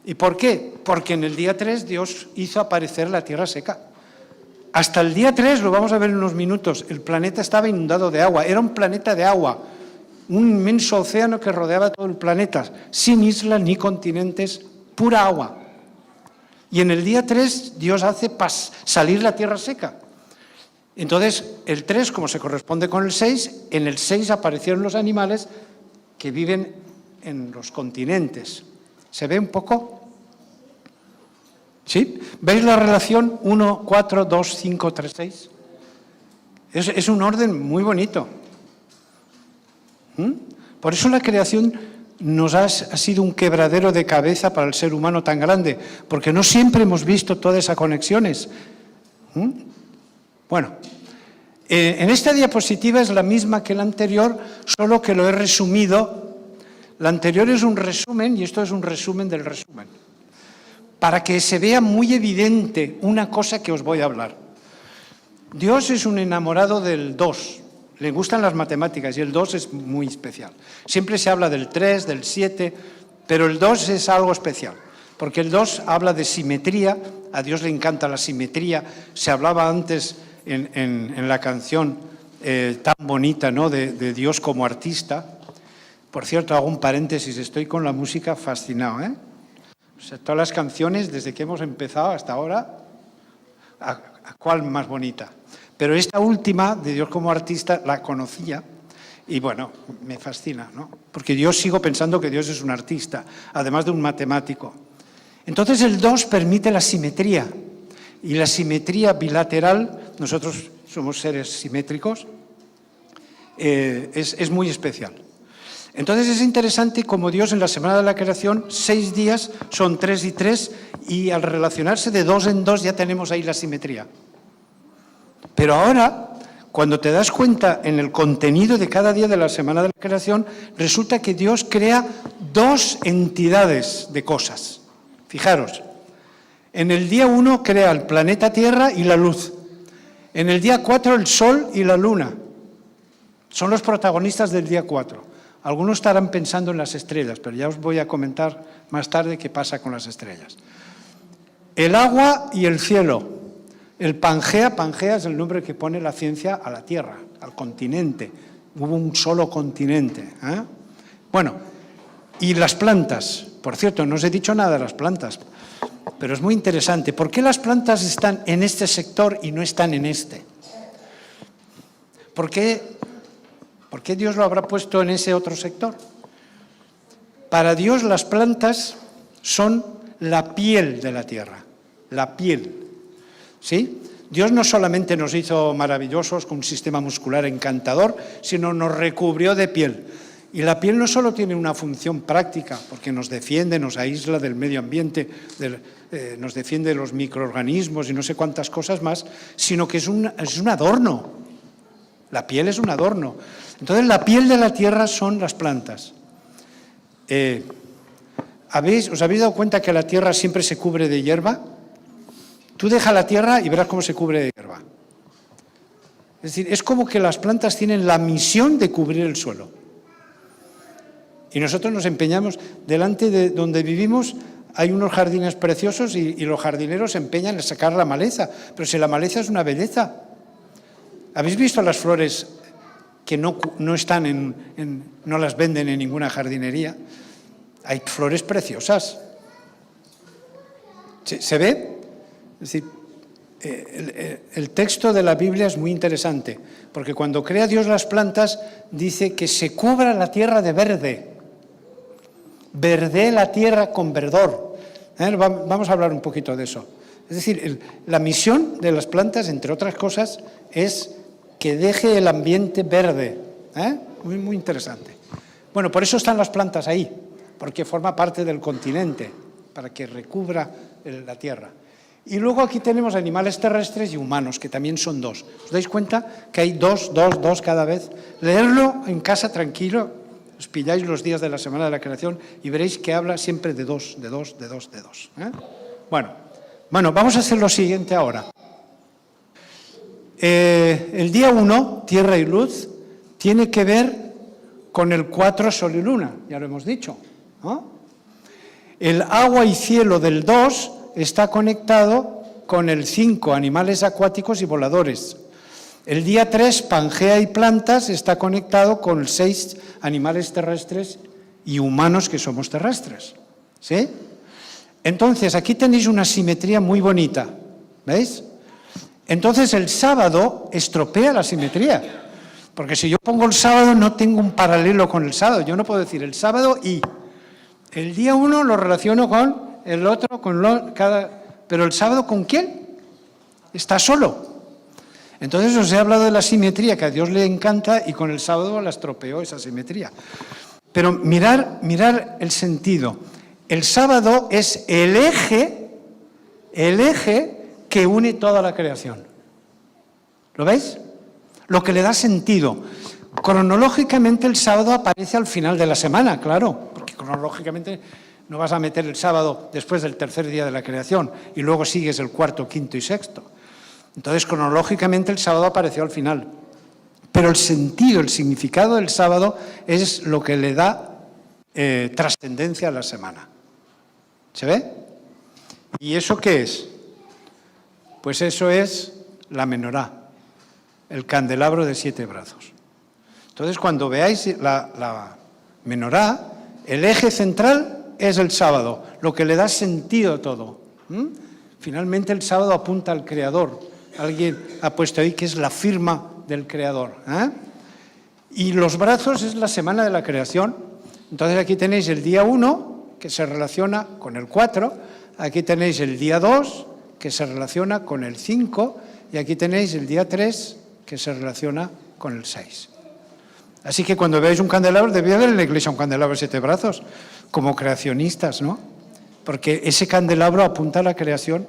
¿Y por qué? Porque en el día 3 Dios hizo aparecer la tierra seca. Hasta el día 3, lo vamos a ver en unos minutos, el planeta estaba inundado de agua. Era un planeta de agua, un inmenso océano que rodeaba todo el planeta, sin islas ni continentes, pura agua. Y en el día 3 Dios hace salir la tierra seca. Entonces, el 3, como se corresponde con el 6, en el 6 aparecieron los animales que viven en los continentes. ¿Se ve un poco? ¿Sí? ¿Veis la relación 1, 4, 2, 5, 3, 6? Es un orden muy bonito. Por eso la creación ha sido un quebradero de cabeza para el ser humano tan grande, porque no siempre hemos visto todas esas conexiones. Bueno, en esta diapositiva es la misma que la anterior, solo que lo he resumido. La anterior es un resumen y esto es un resumen del resumen, para que se vea muy evidente una cosa que os voy a hablar. Dios es un enamorado del 2, le gustan las matemáticas y el 2 es muy especial. Siempre se habla del 3, del 7, pero el 2 es algo especial, porque el 2 habla de simetría, a Dios le encanta la simetría. Se hablaba antes en la canción tan bonita, ¿no?, de Dios como artista. Por cierto, hago un paréntesis, estoy con la música fascinado, O sea, todas las canciones, desde que hemos empezado hasta ahora, ¿a cuál más bonita? Pero esta última, de Dios como artista, la conocía y, bueno, me fascina, ¿no? Porque yo sigo pensando que Dios es un artista, además de un matemático. Entonces, el 2 permite la simetría. Y la simetría bilateral, nosotros somos seres simétricos, es muy especial. Entonces es interesante como Dios en la semana de la creación, 6 días son 3 y 3, y al relacionarse de 2 en 2 ya tenemos ahí la simetría. Pero ahora, cuando te das cuenta en el contenido de cada día de la semana de la creación, resulta que Dios crea 2 entidades de cosas. Fijaros, en el día 1 crea el planeta Tierra y la luz. En el día 4 el Sol y la Luna. Son los protagonistas del día 4. Algunos estarán pensando en las estrellas, pero ya os voy a comentar más tarde qué pasa con las estrellas. El agua y el cielo. El Pangea es el nombre que pone la ciencia a la Tierra, al continente. Hubo un solo continente. Bueno, y las plantas. Por cierto, no os he dicho nada de las plantas, pero es muy interesante. ¿Por qué las plantas están en este sector y no están en este? ¿Por qué Dios lo habrá puesto en ese otro sector? Para Dios las plantas son la piel de la tierra, la piel. ¿Sí? Dios no solamente nos hizo maravillosos con un sistema muscular encantador, sino nos recubrió de piel. Y la piel no solo tiene una función práctica, porque nos defiende, nos aísla del medio ambiente, nos defiende de los microorganismos y no sé cuántas cosas más, sino que es un adorno. La piel es un adorno. Entonces, la piel de la tierra son las plantas. ¿Os habéis dado cuenta que la tierra siempre se cubre de hierba? Tú deja la tierra y verás cómo se cubre de hierba. Es decir, es como que las plantas tienen la misión de cubrir el suelo. Y nosotros nos empeñamos, delante de donde vivimos hay unos jardines preciosos y los jardineros se empeñan en sacar la maleza. Pero si la maleza es una belleza. ¿Habéis visto las flores que no están no las venden en ninguna jardinería? Hay flores preciosas. ¿Se ve? Es decir, el texto de la Biblia es muy interesante, porque cuando crea Dios las plantas, dice que se cubra la tierra de verde. Verde la tierra con verdor. Vamos a hablar un poquito de eso. Es decir, la misión de las plantas, entre otras cosas, es que deje el ambiente verde. Muy, muy interesante. Bueno, por eso están las plantas ahí, porque forma parte del continente, para que recubra la tierra. Y luego aquí tenemos animales terrestres y humanos, que también son dos. ¿Os dais cuenta que hay dos cada vez? Leerlo en casa tranquilo, os pilláis los días de la Semana de la Creación y veréis que habla siempre de dos. Bueno, vamos a hacer lo siguiente ahora. El día 1, tierra y luz, tiene que ver con el 4, sol y luna, ya lo hemos dicho, ¿no? El agua y cielo del 2 está conectado con el 5, animales acuáticos y voladores. El día 3, Pangea y plantas, está conectado con el 6, animales terrestres y humanos que somos terrestres. ¿Sí? Entonces, aquí tenéis una simetría muy bonita. ¿Veis? Entonces, el sábado estropea la simetría. Porque si yo pongo el sábado, no tengo un paralelo con el sábado. Yo no puedo decir el sábado y el día 1 lo relaciono con el otro, pero el sábado ¿con quién? Está solo. Entonces os he hablado de la simetría que a Dios le encanta y con el sábado la estropeó esa simetría. Pero mirar el sentido. El sábado es el eje que une toda la creación. ¿Lo veis? Lo que le da sentido. Cronológicamente el sábado aparece al final de la semana, claro, porque cronológicamente no vas a meter el sábado después del tercer día de la creación y luego sigues el cuarto, quinto y sexto. Entonces, cronológicamente, el sábado apareció al final. Pero el sentido, el significado del sábado es lo que le da trascendencia a la semana. ¿Se ve? ¿Y eso qué es? Pues eso es la menorá, el candelabro de 7 brazos. Entonces, cuando veáis la menorá, el eje central es el sábado, lo que le da sentido a todo. Finalmente, el sábado apunta al Creador. Alguien ha puesto ahí que es la firma del Creador. Y los brazos es la semana de la creación. Entonces aquí tenéis el día 1, que se relaciona con el 4. Aquí tenéis el día 2, que se relaciona con el 5. Y aquí tenéis el día 3, que se relaciona con el 6. Así que cuando veáis un candelabro, debía haber en la iglesia un candelabro de 7 brazos, como creacionistas, ¿no? Porque ese candelabro apunta a la creación.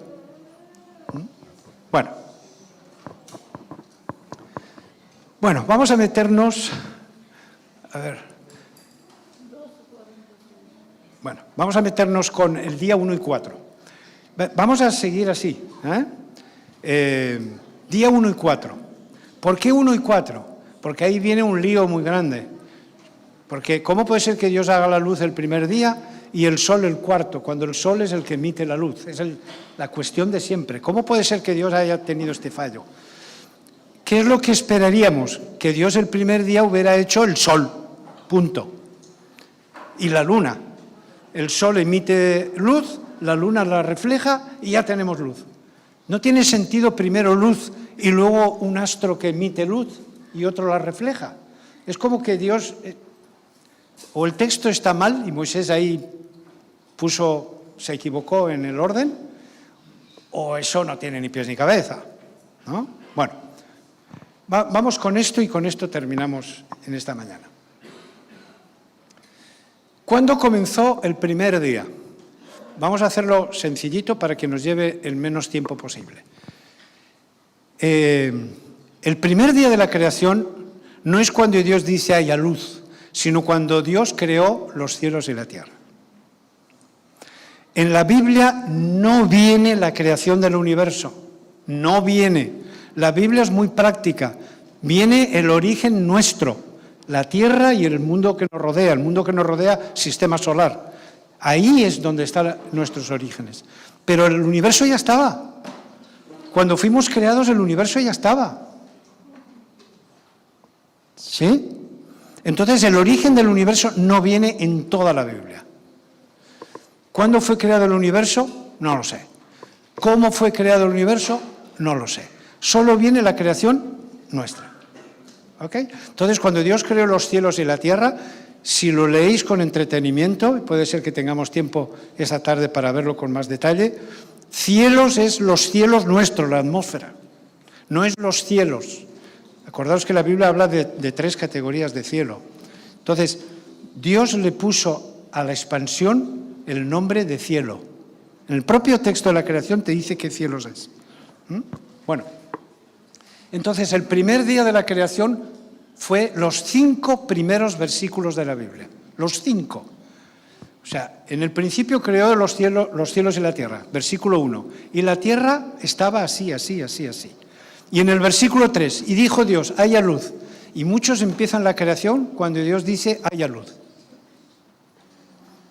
Bueno, vamos a meternos, vamos a meternos con el día 1 y 4. Vamos a seguir así. Día 1 y 4. ¿Por qué 1 y 4? Porque ahí viene un lío muy grande. Porque ¿cómo puede ser que Dios haga la luz el primer día y el sol el cuarto, cuando el sol es el que emite la luz? Es la cuestión de siempre. ¿Cómo puede ser que Dios haya tenido este fallo? ¿Qué es lo que esperaríamos? Que Dios el primer día hubiera hecho el sol, punto. Y la luna. El sol emite luz, la luna la refleja y ya tenemos luz. No tiene sentido primero luz y luego un astro que emite luz y otro la refleja. Es como que Dios, o el texto está mal y Moisés ahí se equivocó en el orden, o eso no tiene ni pies ni cabeza, ¿no? Bueno. Vamos con esto y con esto terminamos en esta mañana. ¿Cuándo comenzó el primer día? Vamos a hacerlo sencillito para que nos lleve el menos tiempo posible. El primer día de la creación no es cuando Dios dice haya luz, sino cuando Dios creó los cielos y la tierra. En la Biblia no viene la creación del universo, no viene. La Biblia es muy práctica, viene el origen nuestro, la tierra y el mundo que nos rodea, sistema solar. Ahí es donde están nuestros orígenes. Pero el universo ya estaba. Cuando fuimos creados, el universo ya estaba. ¿Sí? Entonces, el origen del universo no viene en toda la Biblia. ¿Cuándo fue creado el universo? No lo sé. ¿Cómo fue creado el universo? No lo sé. Solo viene la creación nuestra. ¿Ok? Entonces, cuando Dios creó los cielos y la tierra, si lo leéis con entretenimiento, puede ser que tengamos tiempo esta tarde para verlo con más detalle, cielos es los cielos nuestros, la atmósfera, no es los cielos. Acordaos que la Biblia habla de 3 categorías de cielo. Entonces, Dios le puso a la expansión el nombre de cielo. En el propio texto de la creación te dice qué cielos es. Bueno, entonces el primer día de la creación fue los 5 primeros versículos de la Biblia. Los 5. O sea, en el principio creó los cielos y la tierra, versículo 1. Y la tierra estaba así, así, así, así. Y en el versículo 3, y dijo Dios, haya luz. Y muchos empiezan la creación cuando Dios dice, haya luz.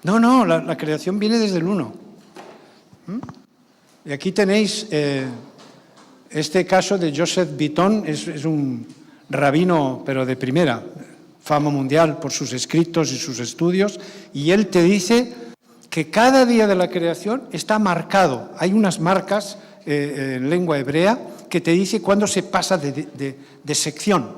No, la creación viene desde el 1. Y aquí tenéis este caso de Joseph Bitton, es un rabino, pero de primera, fama mundial por sus escritos y sus estudios, y él te dice que cada día de la creación está marcado. Hay unas marcas en lengua hebrea que te dice cuándo se pasa de sección.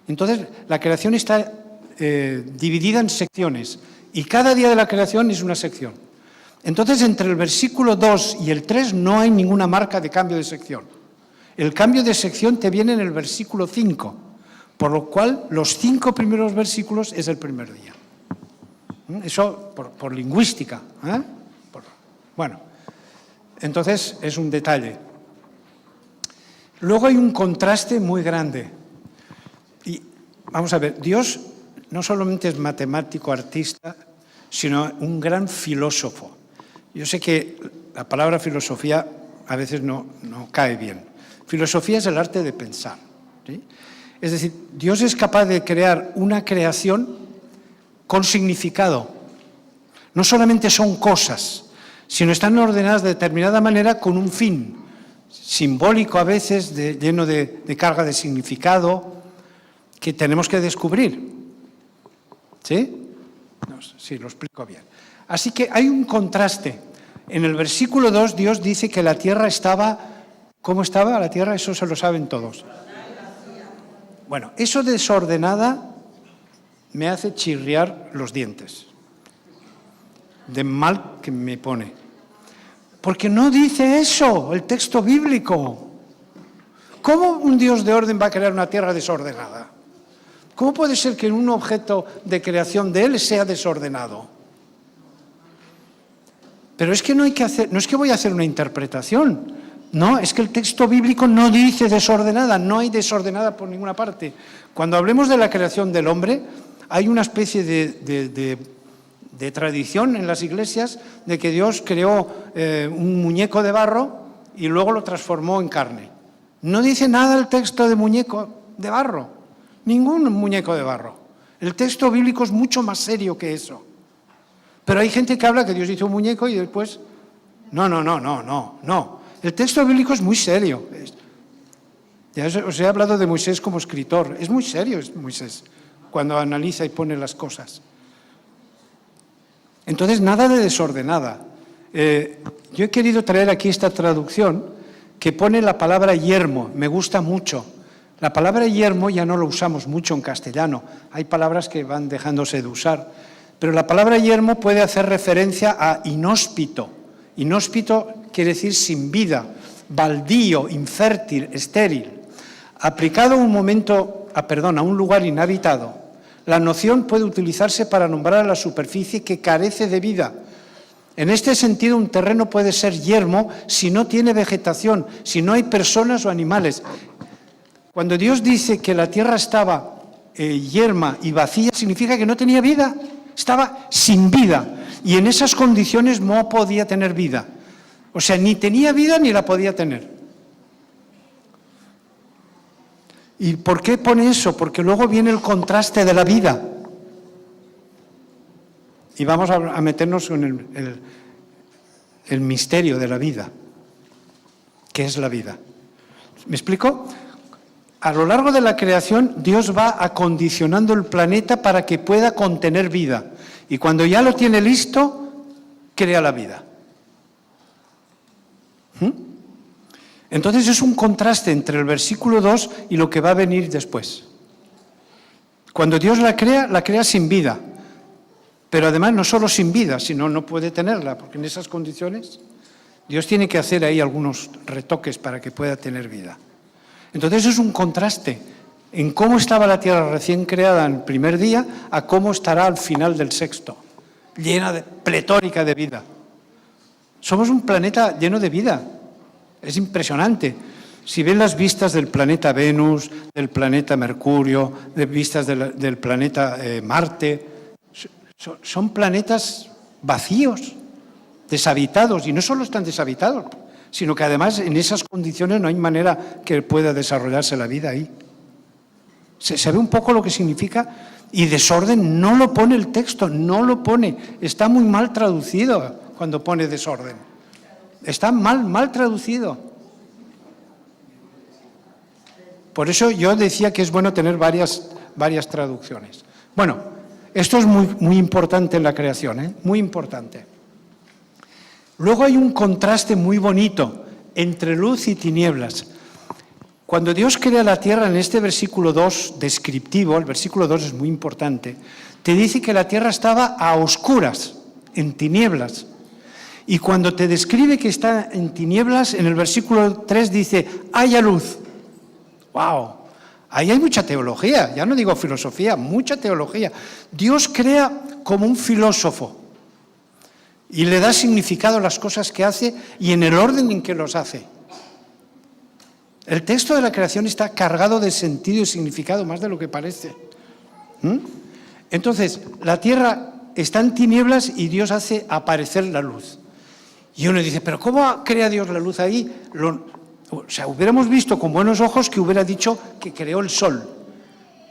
Entonces, la creación está dividida en secciones, y cada día de la creación es una sección. Entonces, entre el versículo 2 y el 3 no hay ninguna marca de cambio de sección. El cambio de sección te viene en el versículo 5, por lo cual los 5 primeros versículos es el primer día. Eso por lingüística. Bueno, entonces es un detalle. Luego hay un contraste muy grande. Y vamos a ver, Dios no solamente es matemático, artista, sino un gran filósofo. Yo sé que la palabra filosofía a veces no cae bien. Filosofía es el arte de pensar, ¿sí? Es decir, Dios es capaz de crear una creación con significado. No solamente son cosas, sino están ordenadas de determinada manera con un fin, simbólico a veces, lleno de carga de significado, que tenemos que descubrir. ¿Sí? No, sí, lo explico bien. Así que hay un contraste. En el versículo 2 Dios dice que la tierra estaba... ¿Cómo estaba la tierra? Eso se lo saben todos. Bueno, eso desordenada me hace chirriar los dientes. De mal que me pone. Porque no dice eso el texto bíblico. ¿Cómo un Dios de orden va a crear una tierra desordenada? ¿Cómo puede ser que un objeto de creación de Él sea desordenado? Pero es que no es que voy a hacer una interpretación. No, es que el texto bíblico no dice desordenada, no hay desordenada por ninguna parte. Cuando hablemos de la creación del hombre, hay una especie de tradición en las iglesias de que Dios creó un muñeco de barro y luego lo transformó en carne. No dice nada el texto de muñeco de barro, ningún muñeco de barro. El texto bíblico es mucho más serio que eso. Pero hay gente que habla que Dios hizo un muñeco y después... No. El texto bíblico es muy serio. Ya os he hablado de Moisés como escritor. Es muy serio Moisés cuando analiza y pone las cosas. Entonces, nada de desordenada. Yo he querido traer aquí esta traducción que pone la palabra yermo. Me gusta mucho. La palabra yermo ya no lo usamos mucho en castellano. Hay palabras que van dejándose de usar. Pero la palabra yermo puede hacer referencia a inhóspito. Inhóspito quiere decir sin vida, baldío, infértil, estéril. Aplicado a un lugar inhabitado, La noción puede utilizarse para nombrar a la superficie que carece de vida. En este sentido, un terreno puede ser yermo si no tiene vegetación, si no hay personas o animales. Cuando Dios dice que la tierra estaba yerma y vacía, significa que no tenía vida, estaba sin vida. Y en esas condiciones no podía tener vida. O sea, ni tenía vida ni la podía tener. ¿Y por qué pone eso? Porque luego viene el contraste de la vida. Y vamos a meternos en el misterio de la vida. ¿Qué es la vida? ¿Me explico? A lo largo de la creación, Dios va acondicionando el planeta para que pueda contener vida. Y cuando ya lo tiene listo, crea la vida. Entonces es un contraste entre el versículo 2 y lo que va a venir después. Cuando Dios la crea sin vida. Pero además no solo sin vida, sino no puede tenerla, porque en esas condiciones Dios tiene que hacer ahí algunos retoques para que pueda tener vida. Entonces es un contraste en cómo estaba la tierra recién creada en el primer día a cómo estará al final del sexto, pletórica de vida. Somos un planeta lleno de vida, es impresionante. Si ven las vistas del planeta Venus, del planeta Mercurio, de vistas del planeta Marte, son planetas vacíos, deshabitados, y no solo están deshabitados, sino que además en esas condiciones no hay manera que pueda desarrollarse la vida ahí. Se ve un poco lo que significa, y desorden no lo pone el texto, no lo pone, está muy mal traducido cuando pone desorden, está mal traducido. Por eso yo decía que es bueno tener varias traducciones. Bueno, esto es muy importante en la creación, muy importante. Luego hay un contraste muy bonito entre luz y tinieblas. Cuando Dios crea la tierra, en este versículo 2 descriptivo, el versículo 2 es muy importante, te dice que la tierra estaba a oscuras, en tinieblas. Y cuando te describe que está en tinieblas, en el versículo 3 dice, haya luz. ¡Wow! Ahí hay mucha teología, ya no digo filosofía, mucha teología. Dios crea como un filósofo y le da significado a las cosas que hace y en el orden en que los hace. El texto de la creación está cargado de sentido y significado, más de lo que parece. Entonces, la tierra está en tinieblas y Dios hace aparecer la luz. Y uno dice, ¿pero cómo crea Dios la luz ahí? O sea, hubiéramos visto con buenos ojos que hubiera dicho que creó el sol.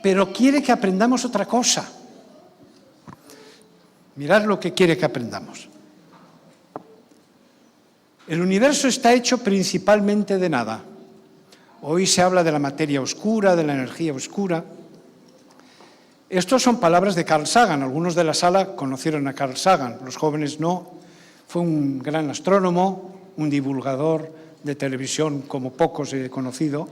Pero quiere que aprendamos otra cosa. Mirad lo que quiere que aprendamos. El universo está hecho principalmente de nada. Hoy se habla de la materia oscura, de la energía oscura. Estos son palabras de Carl Sagan. Algunos de la sala conocieron a Carl Sagan, los jóvenes no. Fue un gran astrónomo, un divulgador de televisión como pocos he conocido.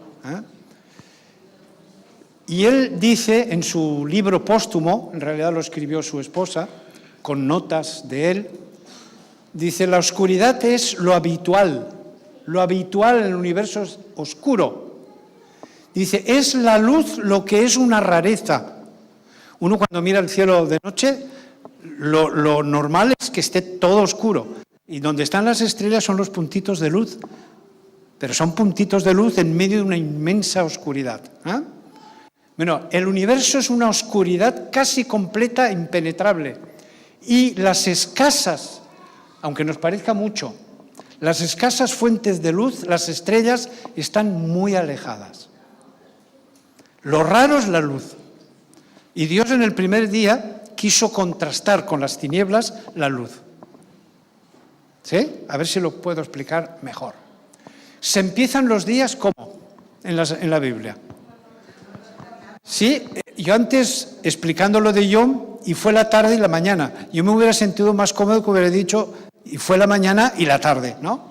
Y él dice en su libro póstumo, en realidad lo escribió su esposa, con notas de él, dice, la oscuridad es lo habitual en el universo es oscuro. Dice, es la luz lo que es una rareza. Uno cuando mira el cielo de noche, lo normal es que esté todo oscuro. Y donde están las estrellas son los puntitos de luz. Pero son puntitos de luz en medio de una inmensa oscuridad. Bueno, el universo es una oscuridad casi completa, impenetrable. Y las escasas, aunque nos parezca mucho, las escasas fuentes de luz, las estrellas, están muy alejadas. Lo raro es la luz. Y Dios en el primer día quiso contrastar con las tinieblas la luz. ¿Sí? A ver si lo puedo explicar mejor. Se empiezan los días ¿cómo? En la Biblia. Sí, yo antes explicando lo de Yom, y fue la tarde y la mañana. Yo me hubiera sentido más cómodo que hubiera dicho, y fue la mañana y la tarde, ¿no?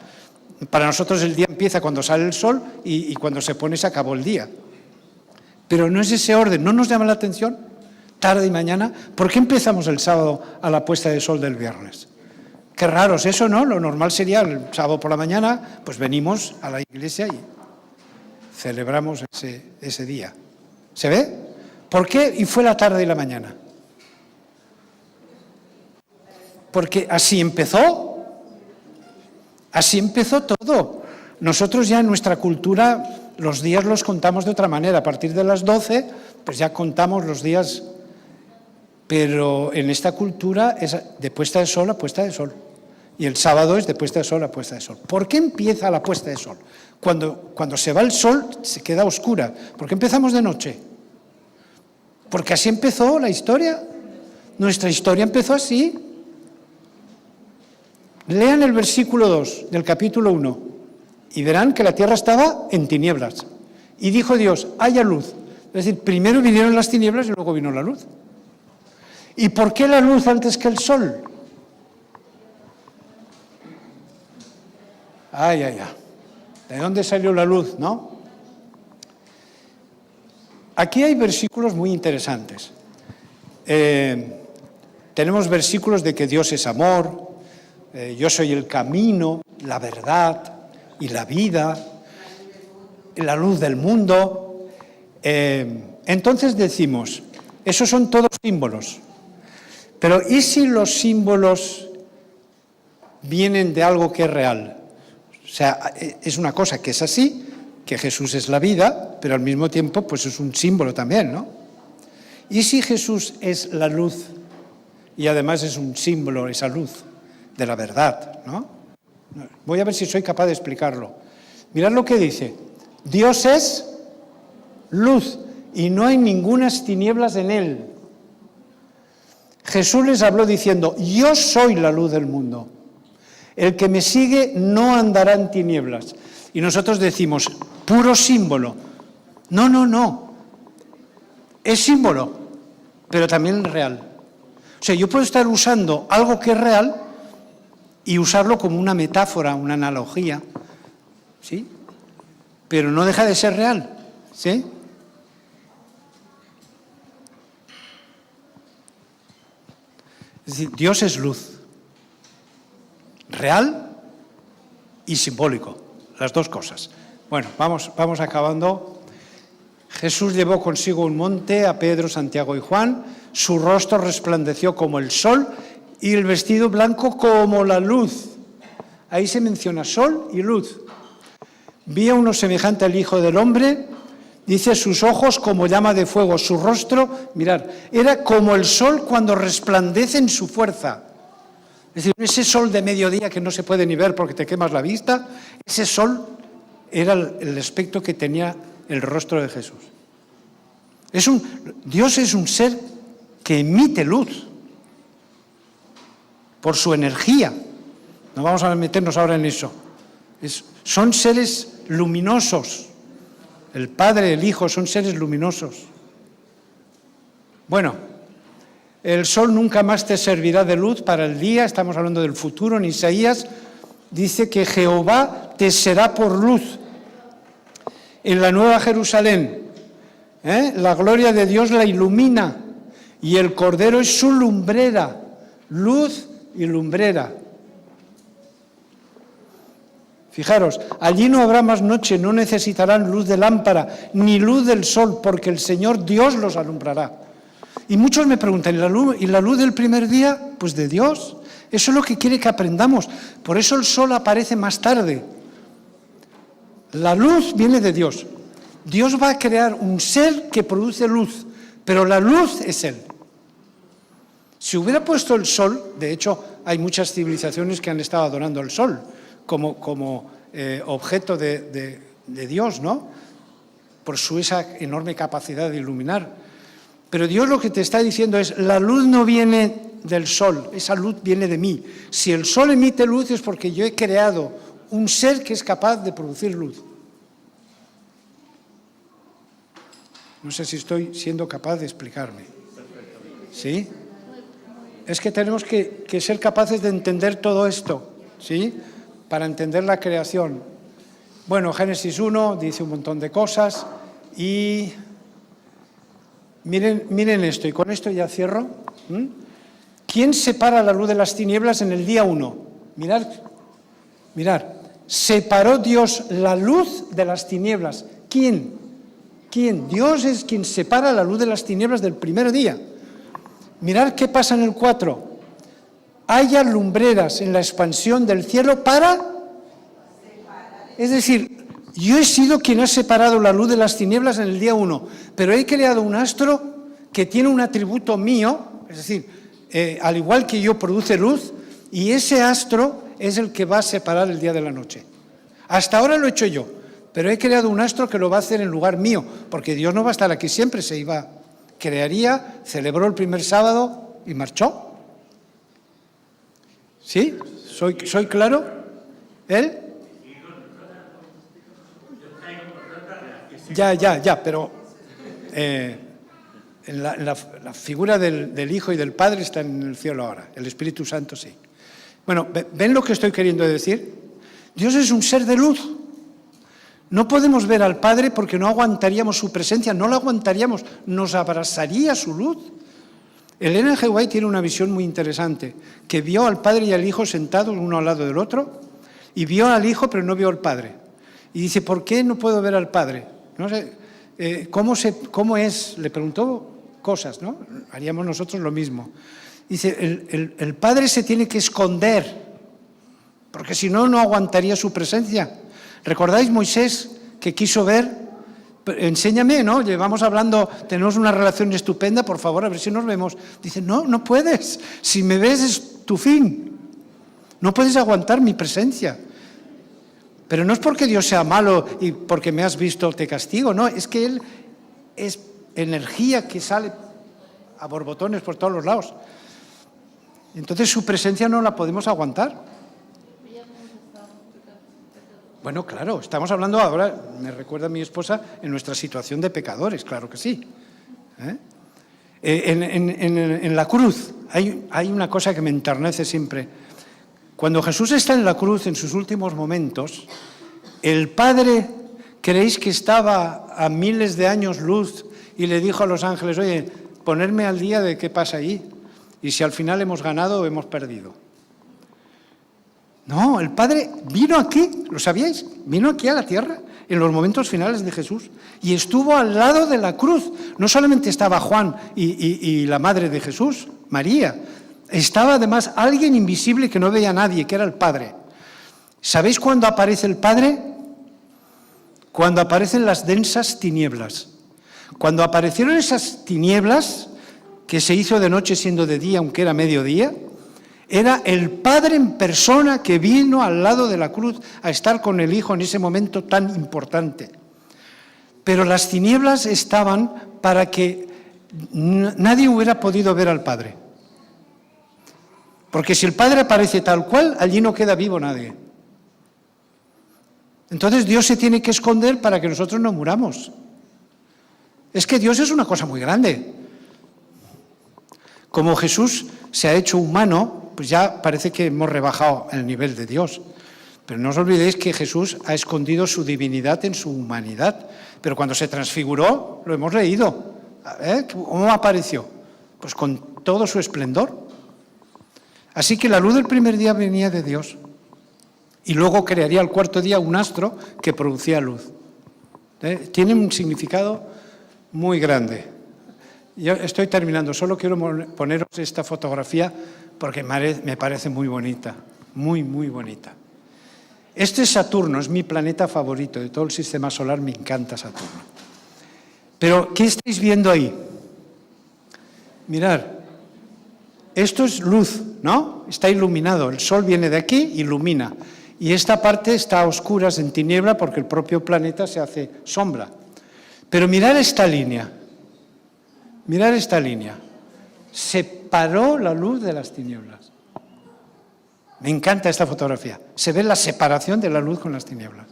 Para nosotros el día empieza cuando sale el sol y cuando se pone se acabó el día. Pero no es ese orden, ¿no nos llama la atención? Tarde y mañana. ¿Por qué empezamos el sábado a la puesta de sol del viernes? Qué raro es eso, ¿no? Lo normal sería el sábado por la mañana, pues venimos a la iglesia y celebramos ese día. ¿Se ve? ¿Por qué? Y fue la tarde y la mañana. Porque así empezó todo. Nosotros ya en nuestra cultura los días los contamos de otra manera. A partir de las 12, pues ya contamos los días. Pero en esta cultura es de puesta de sol a puesta de sol. Y el sábado es de puesta de sol a puesta de sol. ¿Por qué empieza la puesta de sol? Cuando se va el sol se queda oscura. ¿Por qué empezamos de noche? Porque así empezó la historia. Nuestra historia empezó así. Lean el versículo 2 del capítulo 1 y verán que la tierra estaba en tinieblas. Y dijo Dios, haya luz. Es decir, primero vinieron las tinieblas y luego vino la luz. ¿Y por qué la luz antes que el sol? Ay. ¿De dónde salió la luz, no? Aquí hay versículos muy interesantes. Tenemos versículos de que Dios es amor, yo soy el camino, la verdad y la vida, la luz del mundo. Entonces decimos, esos son todos símbolos. Pero ¿y si los símbolos vienen de algo que es real? O sea, es una cosa que es así, que Jesús es la vida, pero al mismo tiempo pues es un símbolo también, ¿no? ¿Y si Jesús es la luz y además es un símbolo, esa luz de la verdad, ¿no? Voy a ver si soy capaz de explicarlo. Mirad lo que dice. Dios es luz y no hay ningunas tinieblas en él. Jesús les habló diciendo, yo soy la luz del mundo. El que me sigue no andará en tinieblas. Y nosotros decimos, puro símbolo. No. Es símbolo, pero también es real. O sea, yo puedo estar usando algo que es real y usarlo como una metáfora, una analogía, ¿sí? Pero no deja de ser real, ¿sí? Es decir, Dios es luz, real y simbólico, las dos cosas. Bueno, vamos acabando. Jesús llevó consigo un monte a Pedro, Santiago y Juan, su rostro resplandeció como el sol y el vestido blanco como la luz. Ahí se menciona sol y luz. Vi a uno semejante al Hijo del Hombre, dice sus ojos como llama de fuego, su rostro, mirad, era como el sol cuando resplandece en su fuerza. Es decir, ese sol de mediodía que no se puede ni ver porque te quemas la vista, ese sol era el aspecto que tenía el rostro de Jesús. Dios es un ser que emite luz por su energía. No vamos a meternos ahora en eso. Son seres luminosos. El Padre, el Hijo, son seres luminosos. Bueno, el sol nunca más te servirá de luz para el día. Estamos hablando del futuro. En Isaías dice que Jehová te será por luz. En la Nueva Jerusalén, la gloria de Dios la ilumina y el Cordero es su lumbrera, luz y lumbrera. Fijaros, allí no habrá más noche, no necesitarán luz de lámpara ni luz del sol, porque el Señor Dios los alumbrará. Y muchos me preguntan, ¿y la luz del primer día? Pues de Dios. Eso es lo que quiere que aprendamos. Por eso el sol aparece más tarde. La luz viene de Dios. Dios va a crear un ser que produce luz, pero la luz es Él. Si hubiera puesto el sol, de hecho hay muchas civilizaciones que han estado adorando el sol como objeto de Dios, ¿no? Por esa enorme capacidad de iluminar. Pero Dios lo que te está diciendo es, la luz no viene del sol, esa luz viene de mí. Si el sol emite luz es porque yo he creado un ser que es capaz de producir luz. No sé si estoy siendo capaz de explicarme. ¿Sí? Es que tenemos que ser capaces de entender todo esto, ¿sí? Para entender la creación. Bueno, Génesis 1 dice un montón de cosas y miren esto, y con esto ya cierro. ¿Quién separa la luz de las tinieblas en el día 1? Mirad. Separó Dios la luz de las tinieblas. ¿Quién? ¿Quién? Dios es quien separa la luz de las tinieblas del primer día. Mirad qué pasa en el 4. Haya lumbreras en la expansión del cielo para... Es decir, yo he sido quien ha separado la luz de las tinieblas en el día 1, pero he creado un astro que tiene un atributo mío, es decir, al igual que yo produce luz, y ese astro es el que va a separar el día de la noche. Hasta ahora lo he hecho yo, pero he creado un astro que lo va a hacer en lugar mío, porque Dios no va a estar aquí siempre, se iba, crearía, celebró el primer sábado y marchó. ¿Sí? ¿Soy claro? ¿Él? Ya, pero la figura del Hijo y del Padre está en el cielo ahora, el Espíritu Santo sí. Bueno, ¿ven lo que estoy queriendo decir? Dios es un ser de luz. No podemos ver al Padre porque no aguantaríamos su presencia, no la aguantaríamos, nos abrazaría su luz. Elena G. White tiene una visión muy interesante, que vio al Padre y al Hijo sentados uno al lado del otro, y vio al Hijo pero no vio al Padre. Y dice, ¿por qué no puedo ver al Padre? No sé, ¿cómo es? Le preguntó cosas, ¿no? Haríamos nosotros lo mismo. Dice, el Padre se tiene que esconder, porque si no, no aguantaría su presencia. ¿Recordáis Moisés que quiso ver? Enséñame, ¿no? Llevamos hablando, tenemos una relación estupenda, por favor, a ver si nos vemos. Dice, no puedes, si me ves es tu fin. No puedes aguantar mi presencia. Pero no es porque Dios sea malo y porque me has visto te castigo, no, es que Él es energía que sale a borbotones por todos los lados. Entonces su presencia no la podemos aguantar. Bueno, claro, estamos hablando ahora, me recuerda a mi esposa, en nuestra situación de pecadores, claro que sí. En la cruz hay una cosa que me enternece siempre. Cuando Jesús está en la cruz en sus últimos momentos, el Padre, ¿creéis que estaba a miles de años luz y le dijo a los ángeles, oye, ponerme al día de qué pasa allí? Y si al final hemos ganado o hemos perdido. No, el Padre vino aquí, ¿lo sabíais? Vino aquí a la tierra en los momentos finales de Jesús y estuvo al lado de la cruz. No solamente estaba Juan y la madre de Jesús, María, estaba además alguien invisible que no veía a nadie, que era el Padre. ¿Sabéis cuándo aparece el Padre? Cuando aparecen las densas tinieblas. Cuando aparecieron esas tinieblas, que se hizo de noche siendo de día, aunque era mediodía, era el Padre en persona que vino al lado de la cruz a estar con el Hijo en ese momento tan importante. Pero las tinieblas estaban para que nadie hubiera podido ver al Padre. Porque si el Padre aparece tal cual, allí no queda vivo nadie. Entonces Dios se tiene que esconder para que nosotros no muramos. Es que Dios es una cosa muy grande. Como Jesús se ha hecho humano, pues ya parece que hemos rebajado el nivel de Dios. Pero no os olvidéis que Jesús ha escondido su divinidad en su humanidad. Pero cuando se transfiguró, lo hemos leído. ¿Cómo apareció? Pues con todo su esplendor. Así que la luz del primer día venía de Dios. Y luego crearía al cuarto día un astro que producía luz. Tiene un significado muy grande. Yo estoy terminando, solo quiero poneros esta fotografía porque me parece muy bonita, muy, muy bonita. Este es Saturno, es mi planeta favorito de todo el sistema solar, me encanta Saturno. Pero, ¿qué estáis viendo ahí? Mirad, esto es luz, ¿no? Está iluminado, el sol viene de aquí, ilumina. Y esta parte está a oscuras, en tiniebla, porque el propio planeta se hace sombra. Pero mirad esta línea. Mirad esta línea. Separó la luz de las tinieblas. Me encanta esta fotografía. Se ve la separación de la luz con las tinieblas.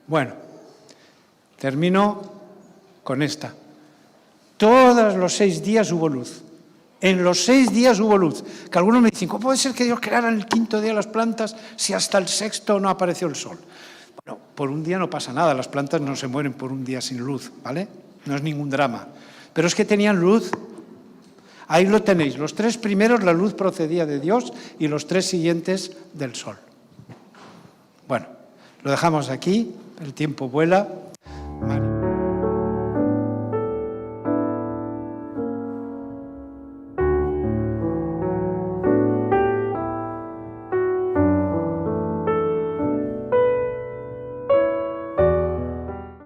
Bueno, termino con esta. Todos los 6 días hubo luz. En los 6 días hubo luz. Que algunos me dicen, ¿cómo puede ser que Dios creara en el 5.º día las plantas si hasta el 6.º no apareció el sol? Bueno, por un día no pasa nada, las plantas no se mueren por un día sin luz, ¿vale? No es ningún drama. Pero es que tenían luz. Ahí lo tenéis. Los 3 primeros la luz procedía de Dios y los 3 siguientes del sol. Bueno, lo dejamos aquí, el tiempo vuela.